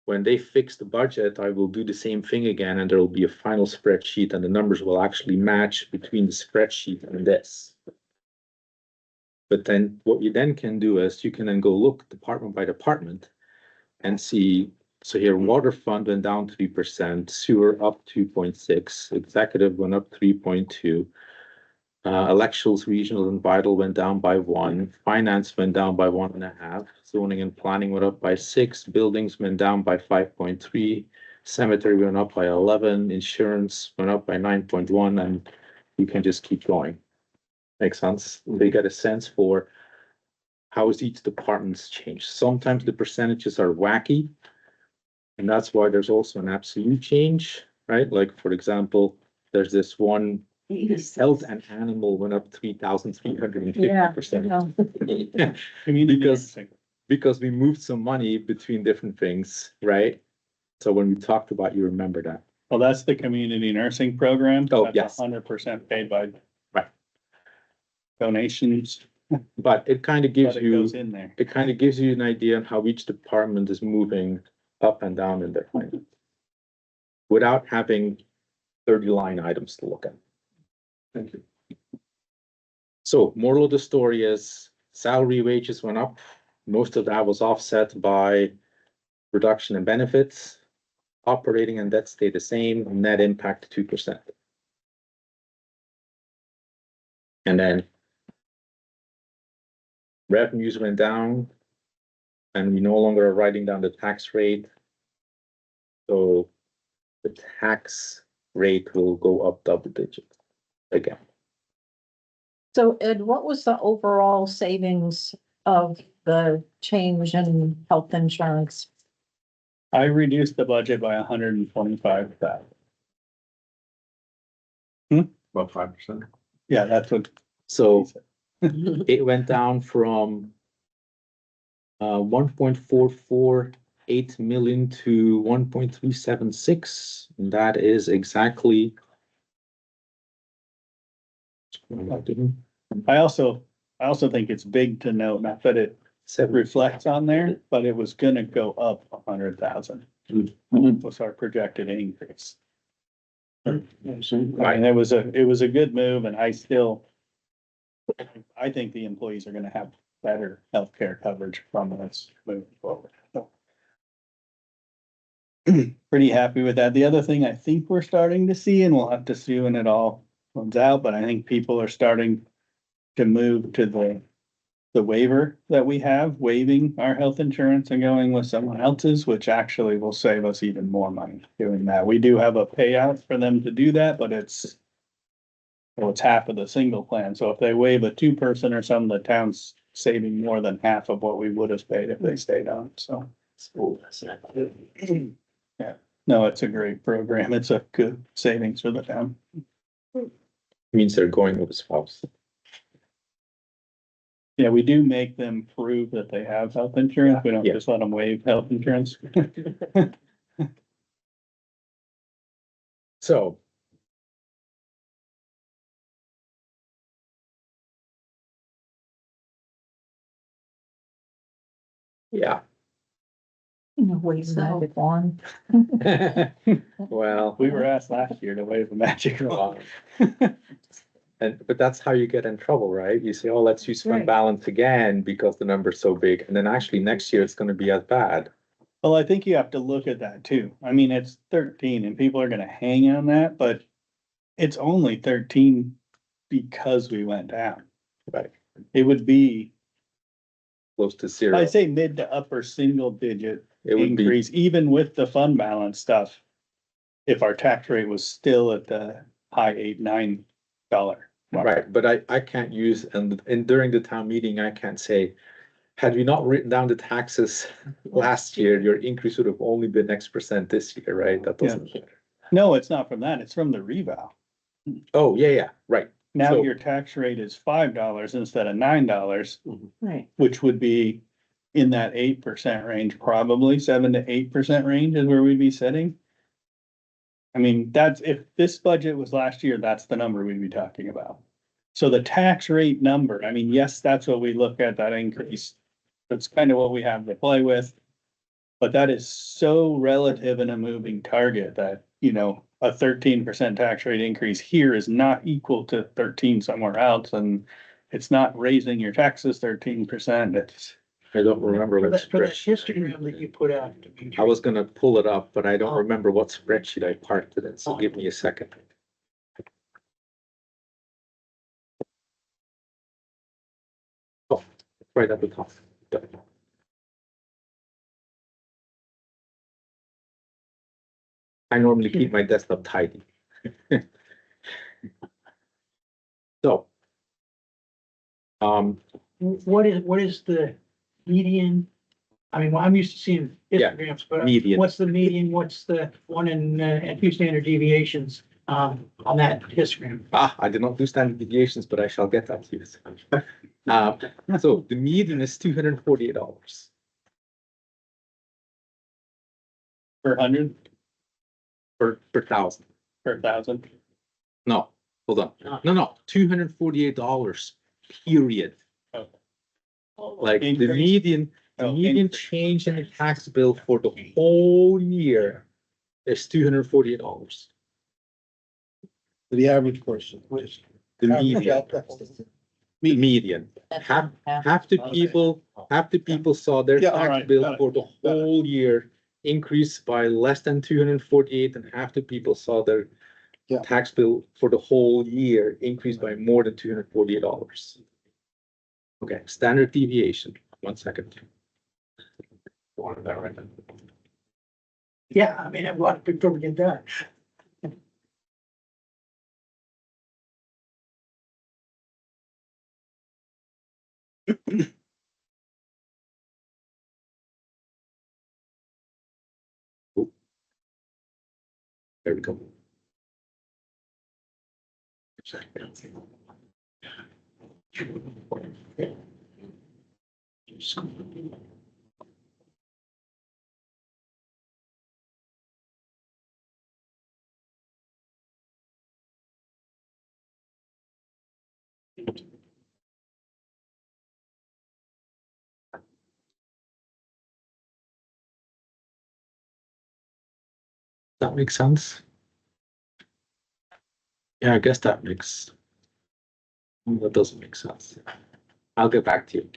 A: when they fix the budget, I will do the same thing again, and there will be a final spreadsheet, and the numbers will actually match between the spreadsheet and this. But then what you then can do is you can then go look department by department and see. So here, water fund went down 3%, sewer up 2.6, executive went up 3.2. Elections, regional and vital went down by 1. Finance went down by 1.5. Zoning and planning went up by 6. Buildings went down by 5.3. cemetery went up by 11, insurance went up by 9.1, and you can just keep going. Makes sense? They get a sense for how is each department's changed. Sometimes the percentages are wacky, and that's why there's also an absolute change, right? Like, for example, there's this one, health and animal went up 3,350%.
B: Community
A: Because-
B: nursing.
A: Because we moved some money between different things, right? So when we talked about, you remember that.
B: Well, that's the community nursing program.
A: Oh,
B: That's
A: yes.
B: 100% paid by.
A: Right.
B: Donations,
A: But it kind of gives
B: but it
A: you,
B: goes in there.
A: it kind of gives you an idea on how each department is moving up and down in their finance. Without having 30 line items to look at.
F: Thank you.
A: So moral of the story is salary wages went up. Most of that was offset by reduction in benefits. Operating and debt stayed the same, net impact 2%. And then revenues went down and we no longer are writing down the tax rate. So the tax rate will go up double digits again.
G: So Ed, what was the overall savings of the change in health insurance?
B: I reduced the budget by 125,000.
F: About 5%.
B: Yeah, that's what.
A: So it went down from 1.448 million to 1.376. And that is exactly.
B: I also think it's big to note, not that it reflects on there, but it was gonna go up 100,000. Was our projected increase. I mean, it was a good move and I think the employees are gonna have better healthcare coverage from this moving forward. So, pretty happy with that. The other thing I think we're starting to see, and we'll have to see when it all comes out, but I think people are starting to move to the waiver that we have, waiving our health insurance and going with someone else's, which actually will save us even more money doing that. We do have a payout for them to do that, but it's half of the single plan. So if they waive a 2-person or something, the town's saving more than half of what we would have paid if they stayed on, so. Yeah, no, it's a great program. It's a good savings for the town.
A: Means they're going with a spouse.
B: Yeah, we do make them prove that they have health insurance. We don't
A: Yeah.
B: just let them waive health insurance.
A: So. Yeah.
G: Wave the magic wand.
A: Well.
B: We were asked last year to waive the magic wand.
A: But that's how you get in trouble, right? You say, oh, let's use fund
G: Right.
A: balance again because the number's so big. And then actually next year it's gonna be as bad.
B: Well, I think you have to look at that too. I mean, it's 13 and people are gonna hang on that, but it's only 13 because we went down.
A: Right.
B: It would be,
A: Close to zero.
B: I say mid to upper single digit
A: It would be,
B: increase, even with the fund balance stuff. If our tax rate was still at the high $8-9 mark.
A: right, but I can't use, and during the town meeting, I can't say, had we not written down the taxes last year, your increase would have only been X% this year, right? That doesn't matter.
B: No, it's not from that. It's from the revow.
A: Oh, yeah, right.
B: Now
A: So-
B: your tax rate is $5 instead of $9,
G: Right.
B: which would be in that 8% range, probably 7 to 8% range is where we'd be sitting. I mean, that's, if this budget was last year, that's the number we'd be talking about. So the tax rate number, I mean, yes, that's what we look at, that increase. That's kind of what we have to play with. But that is so relative and a moving target that, you know, a 13% tax rate increase here is not equal to 13 somewhere else, and it's not raising your taxes 13%. It's,
A: I don't remember what
K: For that
A: spreadsheet.
K: histogram that you put out.
A: I was gonna pull it up, but I don't remember what spreadsheet I parked it in, so give me a second. Oh, right at the top. I normally keep my desktop tidy. So.
K: What is the median? I mean, well, I'm used to seeing
A: Yeah,
K: histograms, but
A: median.
K: what's the median? What's the one and two standard deviations, on that histogram?
A: I did not do standard deviations, but I shall get that to you. So the median is $248
B: Per hundred,
A: per thousand.
B: per thousand.
A: No, hold on. No, $248, period.
B: Okay.
A: Like the
B: Increase?
A: median, the median change in the tax bill for the whole year is $248.
H: The average person.
A: The median, median. Half the people saw their
H: Yeah, all
A: tax
H: right,
A: bill
H: got it,
A: for the
H: got it.
A: whole year increase by less than 248, and half the people saw their
H: Yeah.
A: tax bill for the whole year increase by more than $248. Okay, standard deviation, 1 second. Wanted that right then.
K: Yeah, I mean, a lot of before we get done.
A: There we go. That makes sense. Yeah, I guess that makes. That doesn't make sense. I'll get back to you.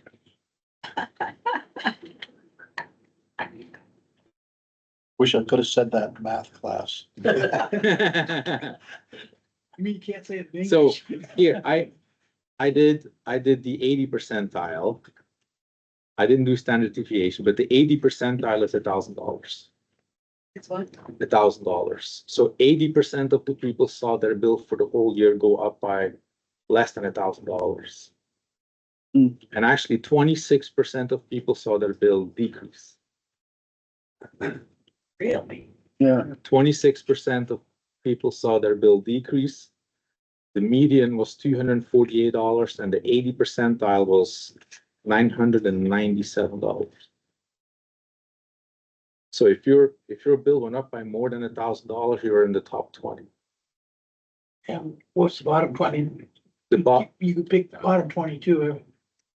H: Wish I could have said that in math class.
K: You mean you can't say it in
A: So
K: English?
A: here, I did the 80 percentile. I didn't do standard deviation, but the 80 percentile is $1,000.
E: It's what?
A: $1,000. So 80% of the people saw their bill for the whole year go up by less than $1,000.
H: Mm.
A: And actually 26% of people saw their bill decrease.
K: Really?
H: Yeah.
A: 26% of people saw their bill decrease. The median was $248 and the 80 percentile was $997. So if your bill went up by more than $1,000, you're in the top 20.
K: And what's the bottom 20?
A: The bottom,
K: You could pick the bottom 22.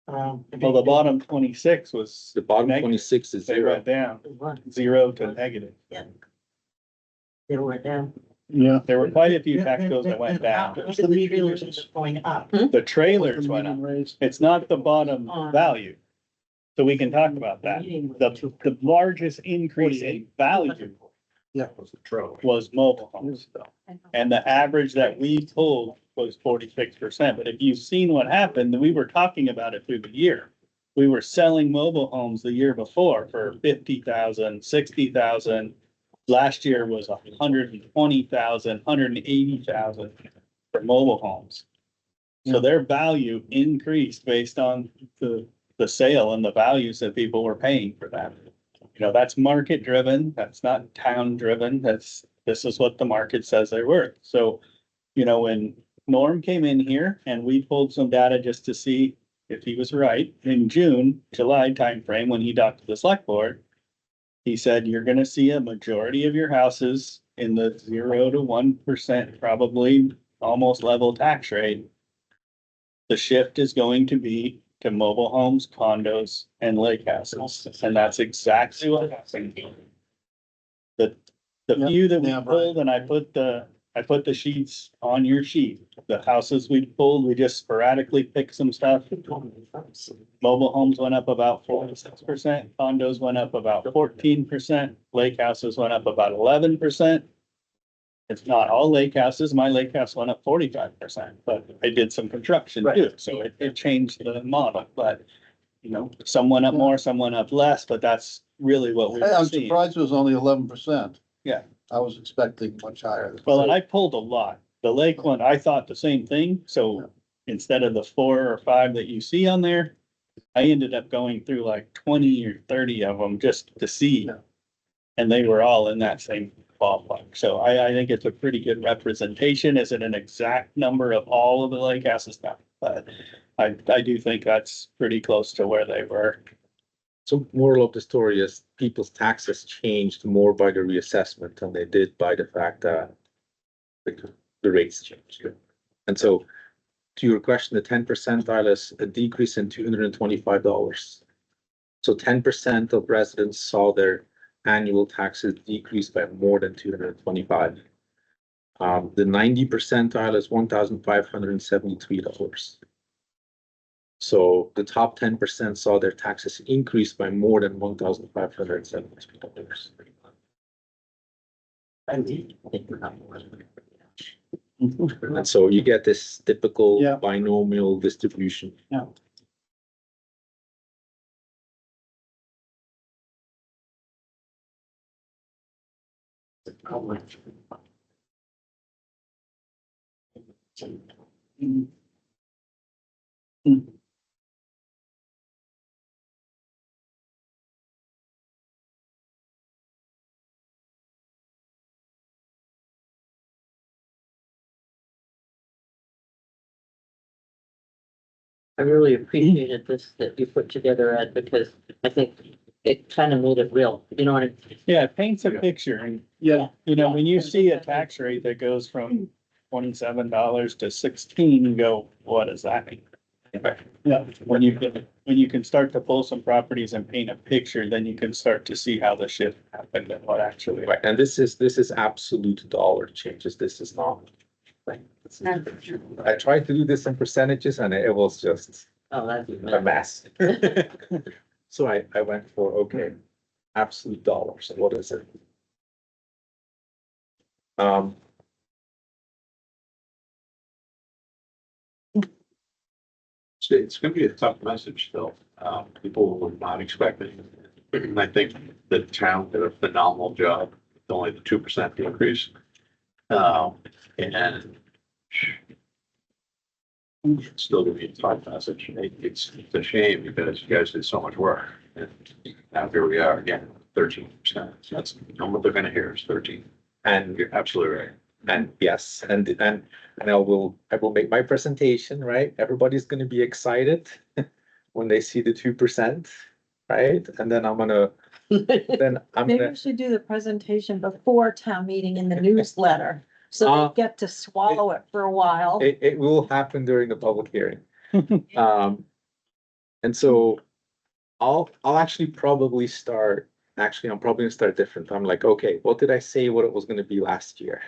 B: Well, the bottom 26 was,
A: the bottom
B: Negative.
A: 26 is
B: they
A: 0.
B: went down, 0 to negative.
E: They went down.
H: Yeah.
B: There were quite a few tax bills that went down.
K: The trailers is going up.
B: The trailers went up. It's not the bottom value. So we can talk about that. The largest increase in value
H: Yeah.
B: was mobile homes. And the average that we pulled was 46%. But if you've seen what happened, then we were talking about it through the year. We were selling mobile homes the year before for 50,000, 60,000. Last year was 120,000, 180,000 for mobile homes. So their value increased based on the sale and the values that people were paying for that. You know, that's market driven. That's not town driven. This is what the market says they're worth. So, you know, when Norm came in here and we pulled some data just to see if he was right in June, July timeframe, when he talked to the select board, he said, you're gonna see a majority of your houses in the 0 to 1%, probably almost level tax rate. The shift is going to be to mobile homes, condos, and lake houses, and that's exactly what happened. The few that we
H: Yeah,
B: pulled, and I put the sheets on your sheet, the houses we pulled, we just sporadically picked some stuff. Mobile homes went up about 46%, condos went up about 14%, lake houses went up about 11%. It's not all lake houses. My lake house went up 45%, but I did some construction too, so it changed the model, but. You know, some went up more, some went up less, but that's really what we're
H: I'm
B: seeing.
H: surprised it was only 11%. I was expecting much higher.
B: Well, and I pulled a lot. The lake one, I thought the same thing, so instead of the 4 or 5 that you see on there, I ended up going through like 20 or 30 of them just to see. And they were all in that same ballpark, so I think it's a pretty good representation. Is it an exact number of all of the lake houses? No, but I do think that's pretty close to where they were.
A: So moral of the story is people's taxes changed more by the reassessment than they did by the fact that the rates changed. And so to your question, the 10 percentile is a decrease in $225. So 10% of residents saw their annual taxes decrease by more than 225. The 90 percentile is $1,573. So the top 10% saw their taxes increase by more than $1,573. And so you get this typical
B: Yeah.
A: binomial distribution.
B: Yeah.
E: I really appreciated this that you put together, Ed, because I think it kind of made it real, you know what I mean?
B: Yeah, it paints a picture and,
H: Yeah,
B: you know, when you see a tax rate that goes from $27 to 16, you go, what does that mean? Yeah, when you can start to pull some properties and paint a picture, then you can start to see how the shift happened and what actually.
A: Right, and this is absolute dollar changes. This is not. Like, I tried to do this in percentages and it was just
E: Oh, that's.
A: a mess. So I went for, okay, absolute dollars. What is it?
F: It's gonna be a tough message still. People were not expecting. I think the town did a phenomenal job, with only the 2% increase. And it's still gonna be a tough message. It's a shame because you guys did so much work. And now here we are again, 13%. That's what they're gonna hear is 13. And you're absolutely right.
A: And yes, and I will make my presentation, right? Everybody's gonna be excited when they see the 2%, right? And then
G: Maybe we should do the presentation before town meeting in the newsletter, so they get to swallow it for a while.
A: it will happen during the public hearing. And so I'll actually probably start, I'm probably gonna start different. I'm like, okay, what did I say what it was gonna be last year?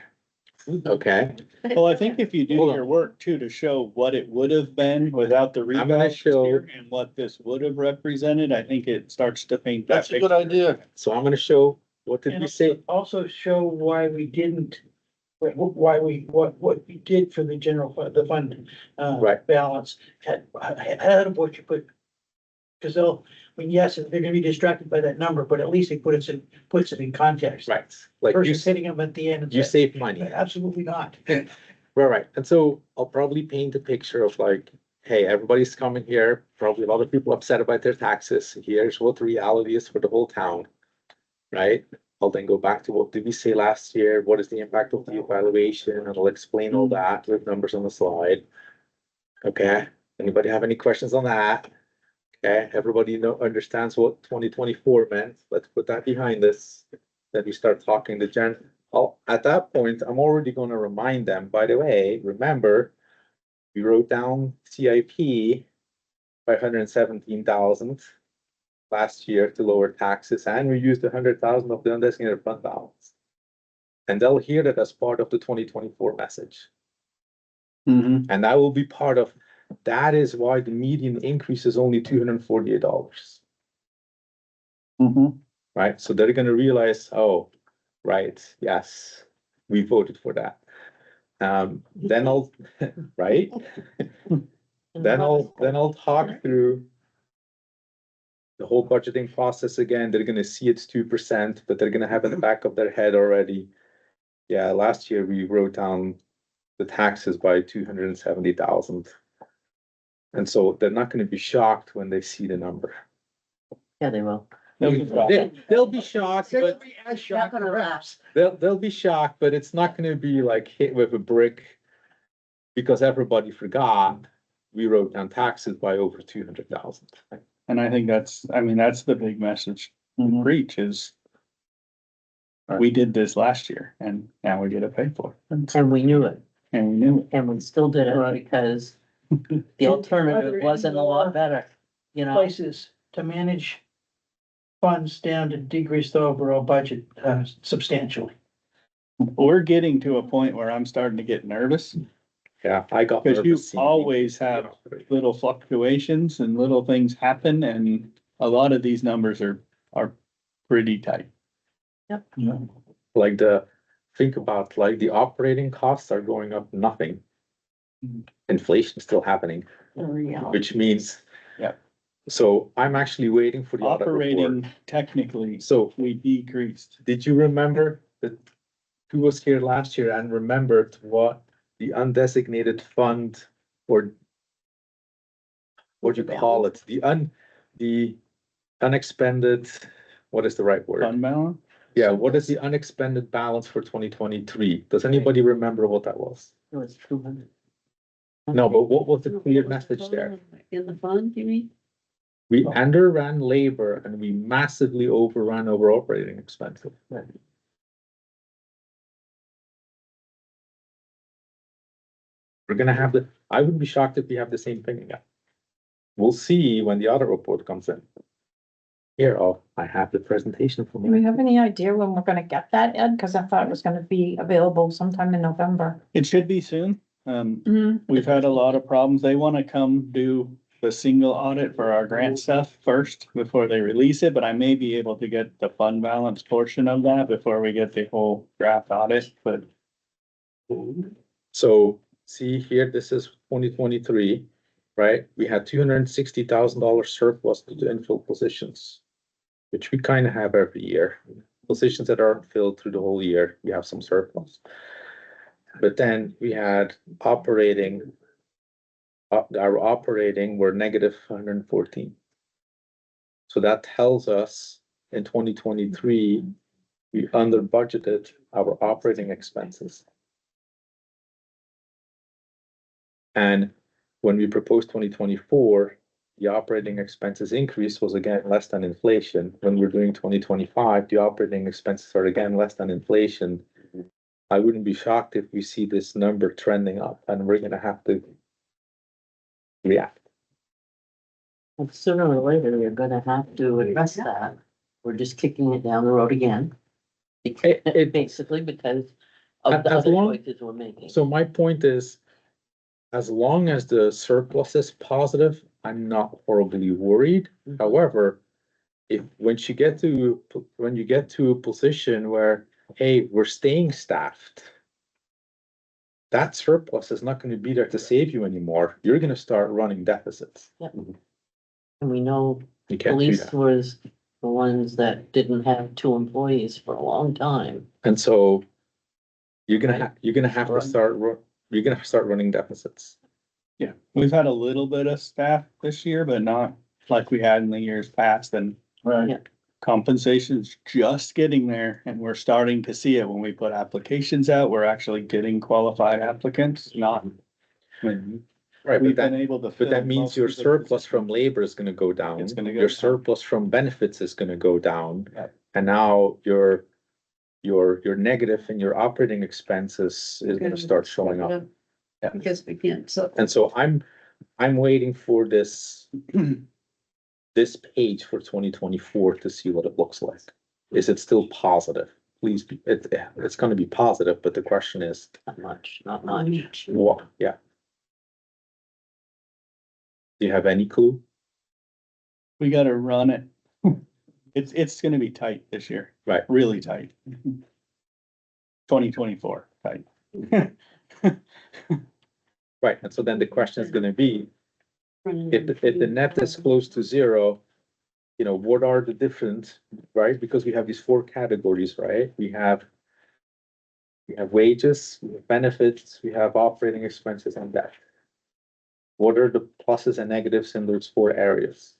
A: Okay,
B: Well, I think if you do
A: Hold on.
B: your work too, to show what it would have been without the
A: I'm gonna
B: rebound
A: show-
B: here and what this would have represented, I think it starts to paint that
H: that's a good
B: picture.
H: idea.
A: so I'm gonna show, what did
K: And
A: we say?
K: also show why we didn't, what we did for the general fund, the fund,
A: Right.
K: balance ahead of what you put. Cause yes, they're gonna be distracted by that number, but at least it puts it in context.
A: Right, like you,
K: Versus hitting them at the end. And
A: you
K: say,
A: save money.
K: Absolutely not.
A: Right. And so I'll probably paint a picture of like, hey, everybody's coming here, probably a lot of people upset about their taxes. Here's what the reality is for the whole town. Right? I'll then go back to what did we say last year? What is the impact of the evaluation? And I'll explain all that with numbers on the slide. Okay, anybody have any questions on that? Okay, everybody understands what 2024 meant. Let's put that behind us. Then we start talking to at that point, I'm already gonna remind them, by the way, remember, we wrote down CIP by 117,000 last year to lower taxes, and we used 100,000 of the undesignated fund balance. And they'll hear that as part of the 2024 message.
B: Mhm.
A: And that will be part of, that is why the median increase is only $248.
B: Mhm.
A: Right? So they're gonna realize, oh, right, yes, we voted for that. Then I'll, right? Then I'll talk through the whole budgeting process again. They're gonna see it's 2%, but they're gonna have in the back of their head already, Yeah, last year we wrote down the taxes by 270,000. And so they're not gonna be shocked when they see the number.
E: Yeah, they will.
A: They'll be shocked, but
J: Not gonna lapse.
A: they'll be shocked, but it's not gonna be like hit with a brick. Because everybody forgot, we wrote down taxes by over 200,000.
B: And I think that's the big message to preach is we did this last year and now we get to pay for it.
E: And we knew it,
B: And we knew it.
E: and we still did it
B: Right.
E: because the alternative wasn't a lot better, you know?
K: Places to manage funds down to decrease the overall budget substantially.
B: We're getting to a point where I'm starting to get nervous
A: Yeah, I got.
B: because you
A: nervous seeing
B: always
A: the
B: have
A: operating.
B: little fluctuations and little things happen and a lot of these numbers are pretty tight.
E: Yep.
B: Yeah.
A: Like think about like the operating costs are going up nothing. Inflation is still happening, which means.
B: Yeah.
A: So I'm actually waiting for the audit report.
B: Operating technically,
A: So
B: we decreased.
A: did you remember that who was here last year and remembered what the undesignated fund or what do you call it? The unexpended, what is the right word?
B: Fund balance?
A: Yeah, what is the unexpended balance for 2023? Does anybody remember what that was?
E: It was 200.
A: No, but what was the clear message there?
J: In the fund, you mean?
A: We underran labor and we massively overran over operating expenses. We're gonna have I wouldn't be shocked if we have the same thing again. We'll see when the audit report comes in. Here, I have the presentation for
G: Do we
A: me.
G: have any idea when we're gonna get that, Ed? Cause I thought it was gonna be available sometime in November.
B: It should be soon. We've had a lot of problems. They wanna come do the single audit for our grant stuff first before they release it, but I may be able to get the fund balance portion of that before we get the whole draft audit, but
A: So see here, this is 2023, right? We had $260,000 surplus to the infill positions, which we kind of have every year. Positions that aren't filled through the whole year, we have some surplus. But then we had operating, our operating were negative 114. So that tells us in 2023, we under budgeted our operating expenses. And when we proposed 2024, the operating expenses increase was again less than inflation. When we're doing 2025, the operating expenses are again less than inflation. I wouldn't be shocked if we see this number trending up and we're gonna have to react.
E: And sooner or later, you're gonna have to address that. We're just kicking it down the road again. Basically because of the
A: As
E: other
A: long-
E: choices we're making.
A: So my point is, as long as the surplus is positive, I'm not horribly worried. However, when you get to a position where, hey, we're staying staffed, that surplus is not gonna be there to save you anymore. You're gonna start running deficits.
E: And we know
A: You can't do
E: police
A: that.
E: was the ones that didn't have 2 employees for a long time.
A: And so you're gonna have to start, you're gonna start running deficits.
B: yeah, we've had a little bit of staff this year, but not like we had in the years past and
E: Yeah.
B: compensation's just getting there and we're starting to see it when we put applications out. We're actually getting qualified applicants, not. I mean,
A: Right,
B: we've
A: but
B: been
A: that,
B: able to.
A: but
B: fill
A: that means
B: most
A: your
B: of the
A: surplus
B: positions.
A: from labor is gonna go down.
B: It's gonna go
A: Your
B: down.
A: surplus from benefits is gonna go down.
B: Yep.
A: And now your negative in your operating expenses is gonna start showing up.
B: Yeah.
J: Because we can't, so.
A: And so I'm waiting for this page for 2024 to see what it looks like. Is it still positive? Please be, it's gonna be positive, but the question is,
E: Not much.
A: what, yeah. Do you have any clue?
B: We gotta run it. It's gonna be tight this year.
A: Right.
B: Really tight. 2024, tight.
A: Right, and so then the question is gonna be, if the net is close to zero, you know, what are the different, right? Because we have these 4 categories, right? We have We have wages, we have benefits, we have operating expenses and debt. What are the pluses and negatives in those four areas?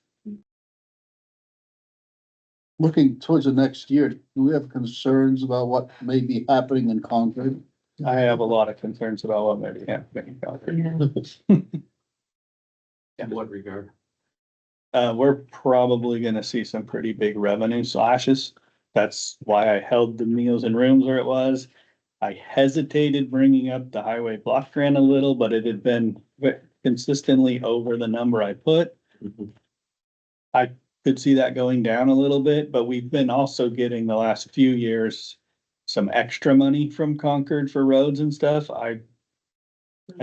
H: Looking towards the next year, do we have concerns about what may be happening in Concord?
B: I have a lot of concerns about what may be happening in Concord.
F: In what regard?
B: We're probably gonna see some pretty big revenue slashes. That's why I held the meals and rooms where it was. I hesitated bringing up the highway block grant a little, but it had been consistently over the number I put. I could see that going down a little bit, but we've been also getting the last few years some extra money from Concord for roads and stuff. I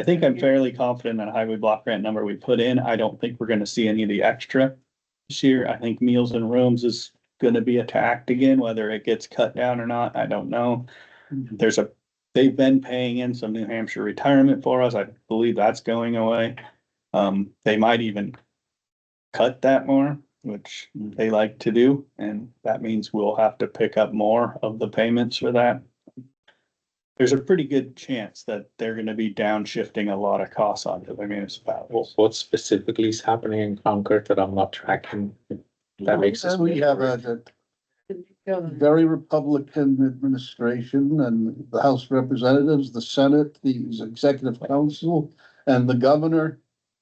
B: think I'm fairly confident that highway block grant number we put in. I don't think we're gonna see any of the extra this year. I think meals and rooms is gonna be attacked again, whether it gets cut down or not, I don't know. They've been paying in some New Hampshire retirement for us. I believe that's going away. They might even cut that more, which they like to do, and that means we'll have to pick up more of the payments for that. There's a pretty good chance that they're gonna be downshifting a lot of costs onto the municipalities.
A: What specifically is happening in Concord that I'm not tracking? That makes us.
H: We have a very Republican administration and the House of Representatives, the Senate, the Executive Council, and the governor.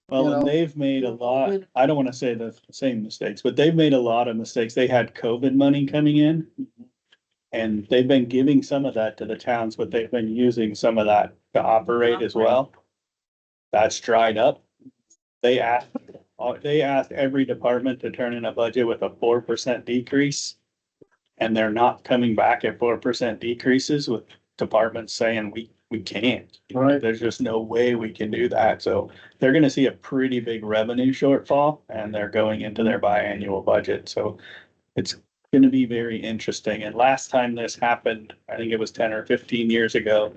B: Well,
H: You
B: and
H: know,
B: they've made a lot, I don't wanna say the same mistakes, but they've made a lot of mistakes. They had COVID money coming in. And they've been giving some of that to the towns, but they've been using some of that to operate as well. That's dried up. They asked every department to turn in a budget with a 4% decrease. And they're not coming back at 4% decreases, with departments saying we can't.
H: Right.
B: There's just no way we can do that. So they're gonna see a pretty big revenue shortfall, and they're going into their biannual budget. So it's gonna be very interesting. And last time this happened, I think it was 10 or 15 years ago,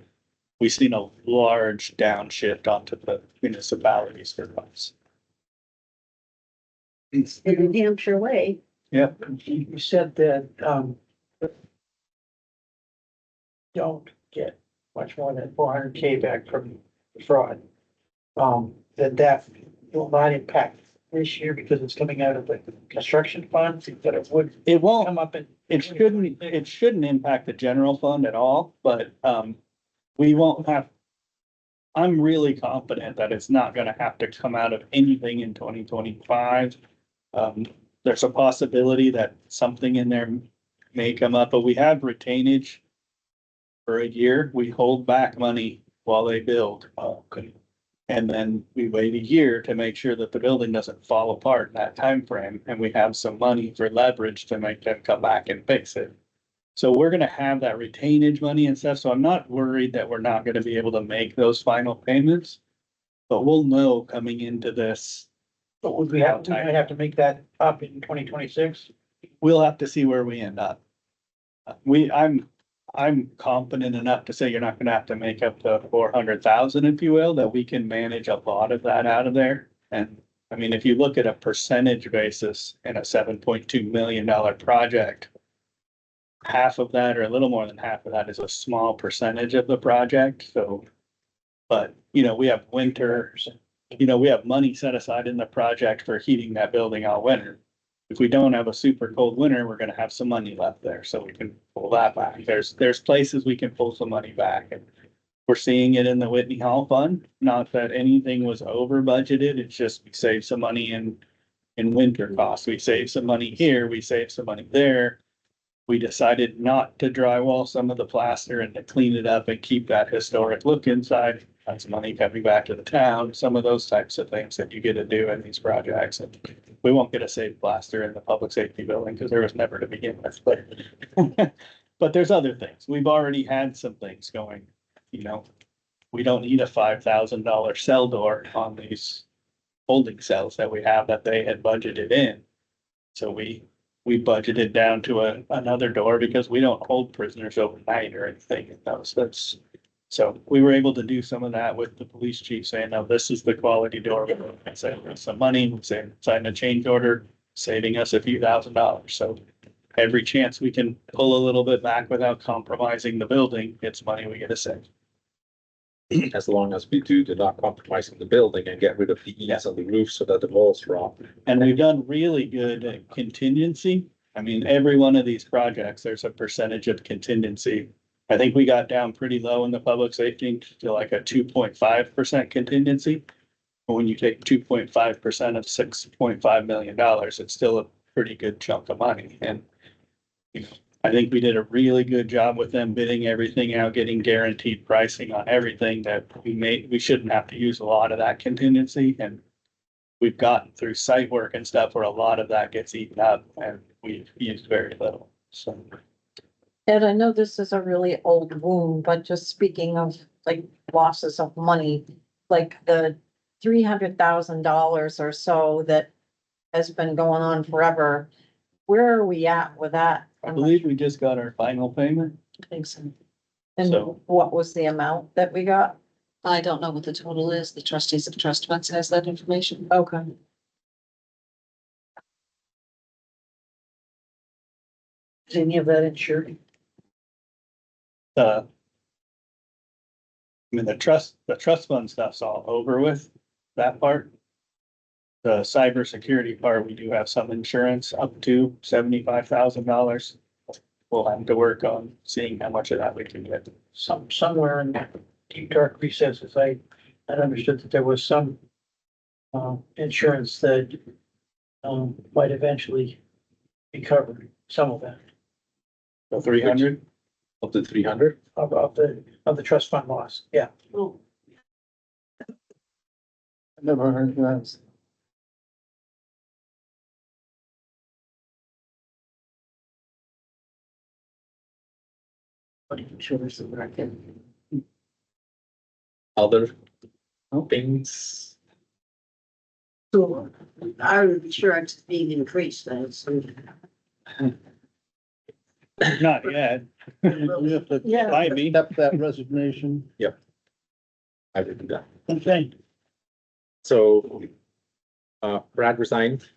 B: we seen a large downshift onto the municipalities for us.
J: It's the New Hampshire way.
B: Yep.
K: You said that, don't get much more than 400K back from fraud. That will not impact this year because it's coming out of the construction funds, that it would
B: It won't,
K: come up in.
B: it shouldn't impact the general fund at all, but, we won't have. I'm really confident that it's not gonna have to come out of anything in 2025. There's a possibility that something in there may come up, but we have retainage for a year. We hold back money while they build. And then we wait a year to make sure that the building doesn't fall apart in that time frame, and we have some money for leverage to make them come back and fix it. So we're gonna have that retainage money and stuff, so I'm not worried that we're not gonna be able to make those final payments. But we'll know coming into this.
K: But would we might have to make that up in 2026?
B: We'll have to see where we end up. I'm confident enough to say you're not gonna have to make up the 400,000, if you will, that we can manage a lot of that out of there. And I mean, if you look at a percentage basis in a $7.2 million project, half of that, or a little more than half of that, is a small percentage of the project, so. But, we have winters, we have money set aside in the project for heating that building all winter. If we don't have a super cold winter, we're gonna have some money left there, so we can pull that back. There's places we can pull some money back, and we're seeing it in the Whitney Hall Fund. Not that anything was over budgeted, it's just we saved some money in winter costs. We saved some money here, we saved some money there. We decided not to drywall some of the plaster and to clean it up and keep that historic look inside. That's money coming back to the town, some of those types of things that you get to do in these projects. And we won't get a safe plaster in the public safety building because there was never to begin with, but there's other things. We've already had some things going, we don't need a $5,000 cell door on these holding cells that we have that they had budgeted in. So we budgeted down to another door because we don't hold prisoners overnight or anything. So we were able to do some of that with the police chief saying, no, this is the quality door. Saving us some money, sign a change order, saving us a few $1,000s. So every chance we can pull a little bit back without compromising the building, it's money we get to save.
A: As long as we do not compromise the building and get rid of the eaves on the roof so that the walls drop.
B: And we've done really good at contingency. I mean, every one of these projects, there's a percentage of contingency. I think we got down pretty low in the public safety to like a 2.5% contingency. But when you take 2.5% of $6.5 million, it's still a pretty good chunk of money. And I think we did a really good job with them bidding everything out, getting guaranteed pricing on everything that we shouldn't have to use a lot of that contingency. And we've gotten through site work and stuff where a lot of that gets eaten up and we've used very little, so.
G: Ed, I know this is a really old wound, but just speaking of like losses of money, like the $300,000 or so that has been going on forever, where are we at with that?
B: I believe we just got our final payment.
E: I think so.
G: And
B: So-
G: what was the amount that we got?
E: I don't know what the total is. The trustees of trust funds has that information.
G: Okay.
K: Is any of that insured?
B: I mean, the trust fund stuff's all over with, that part. The cybersecurity part, we do have some insurance up to $75,000. We'll have to work on seeing how much of that we can get.
K: Somewhere in deep dark recesses, I had understood that there was some insurance that might eventually be covered, some of that,
B: The 300?
A: Up to 300?
K: of the trust fund loss, yeah.
H: I never heard that.
E: What insurance is that?
A: Other things?
J: So our insurance is being increased then, so.
B: Not yet.
H: We have to
G: Yeah.
B: Might be.
H: accept that resignation.
A: I did do that.
K: Okay.
A: So, Brad resigned.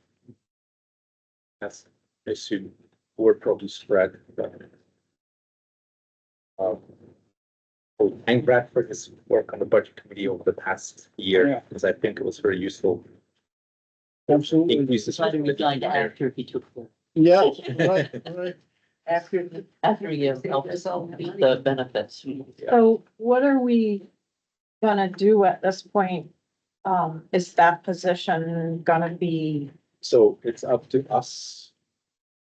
A: That's, I assume, board probably spread. Thank Brad for his work on the budget committee over the past year,
B: Yeah.
A: because I think it was very useful.
B: Absolutely.
A: Increases.
E: So I resigned after he took the,
H: Yeah, right, right.
E: after he helped us beat the benefits.
G: So what are we gonna do at this point? Is that position gonna be,
A: So it's up to us.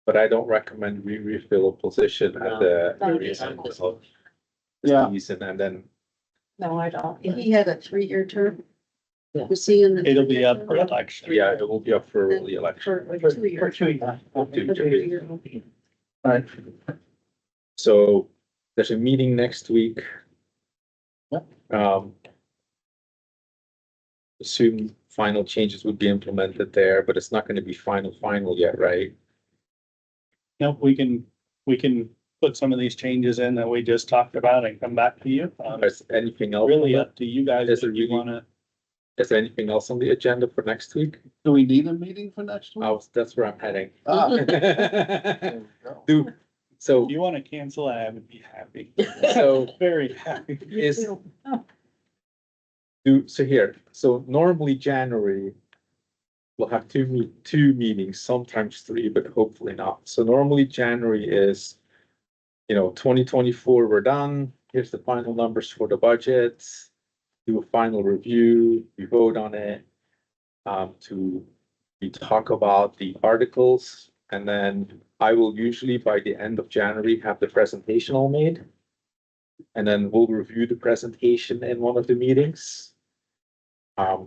A: But I don't recommend we refill a position at the
G: No.
A: reason of
H: Yeah.
A: season and then
G: no, I don't.
J: He had a 3-year term.
E: Yeah.
J: Was he in the?
B: It'll be up for election.
A: yeah, it will be up for the election.
J: For
K: For
J: 2 years.
K: for 2 years.
H: Right.
A: So there's a meeting next week.
H: Yep.
A: Assume final changes would be implemented there, but it's not gonna be final yet, right?
B: Nope, we can put some of these changes in that we just talked about and come back to you.
A: Is anything else?
B: Really up to you guys
A: Is
B: if
A: it
B: you
A: really-
B: wanna.
A: Is there anything else on the agenda for next week?
H: Do we need a meeting for next week?
A: That's where I'm heading.
H: Ah, there we go.
A: Do, so,
B: If you wanna cancel, I would be happy.
A: so
B: Very happy.
A: is. So here, so normally January. We'll have two meetings, sometimes 3, but hopefully not. So normally January is. 2024, we're done. Here's the final numbers for the budget. Do a final review, we vote on it. We talk about the articles, and then I will usually by the end of January have the presentation all made. And then we'll review the presentation in one of the meetings.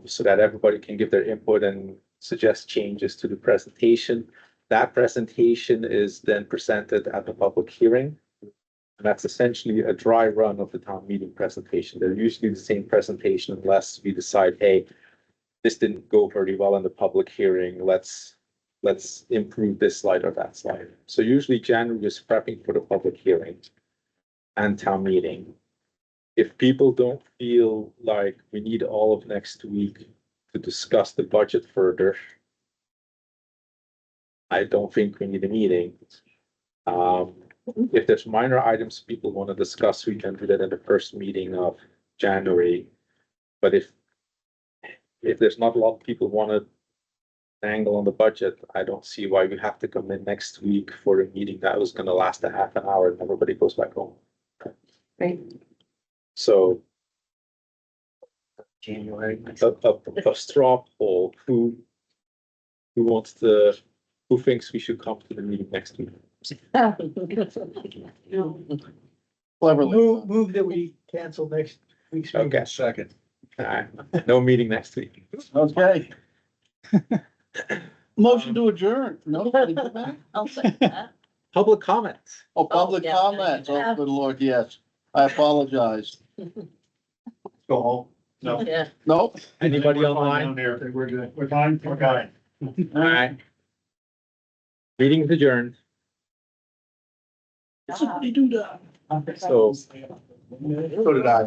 A: So that everybody can give their input and suggest changes to the presentation. That presentation is then presented at the public hearing. And that's essentially a dry run of the town meeting presentation. They're usually the same presentation unless we decide, hey, this didn't go very well in the public hearing. Let's improve this slide or that slide. So usually January is prepping for the public hearing and town meeting. If people don't feel like we need all of next week to discuss the budget further, I don't think we need a meeting. If there's minor items people want to discuss, we can do that in the first meeting of January. But if there's not a lot of people want to angle on the budget, I don't see why we have to come in next week for a meeting that was gonna last a half an hour and everybody goes back home.
E: Right.
A: So
I: January.
A: a straw poll, who thinks we should come to the meeting next week?
H: Cleverly.
K: Move that we cancel next week's meeting.
A: Okay,
L: Second.
A: all right, no meeting next week.
H: Okay. Motion to adjourn. No,
E: I'll say that.
A: Public comments.
H: oh, public
E: yeah.
H: comments. Oh, good Lord, yes. I apologize.
L: Go home. No.
E: Yeah.
H: Nope.
A: Anybody
L: We're fine
A: online?
L: down there. We're good. We're fine. We're fine.
A: All right. Meeting is adjourned.
H: Somebody do that.
A: So.
L: So did I.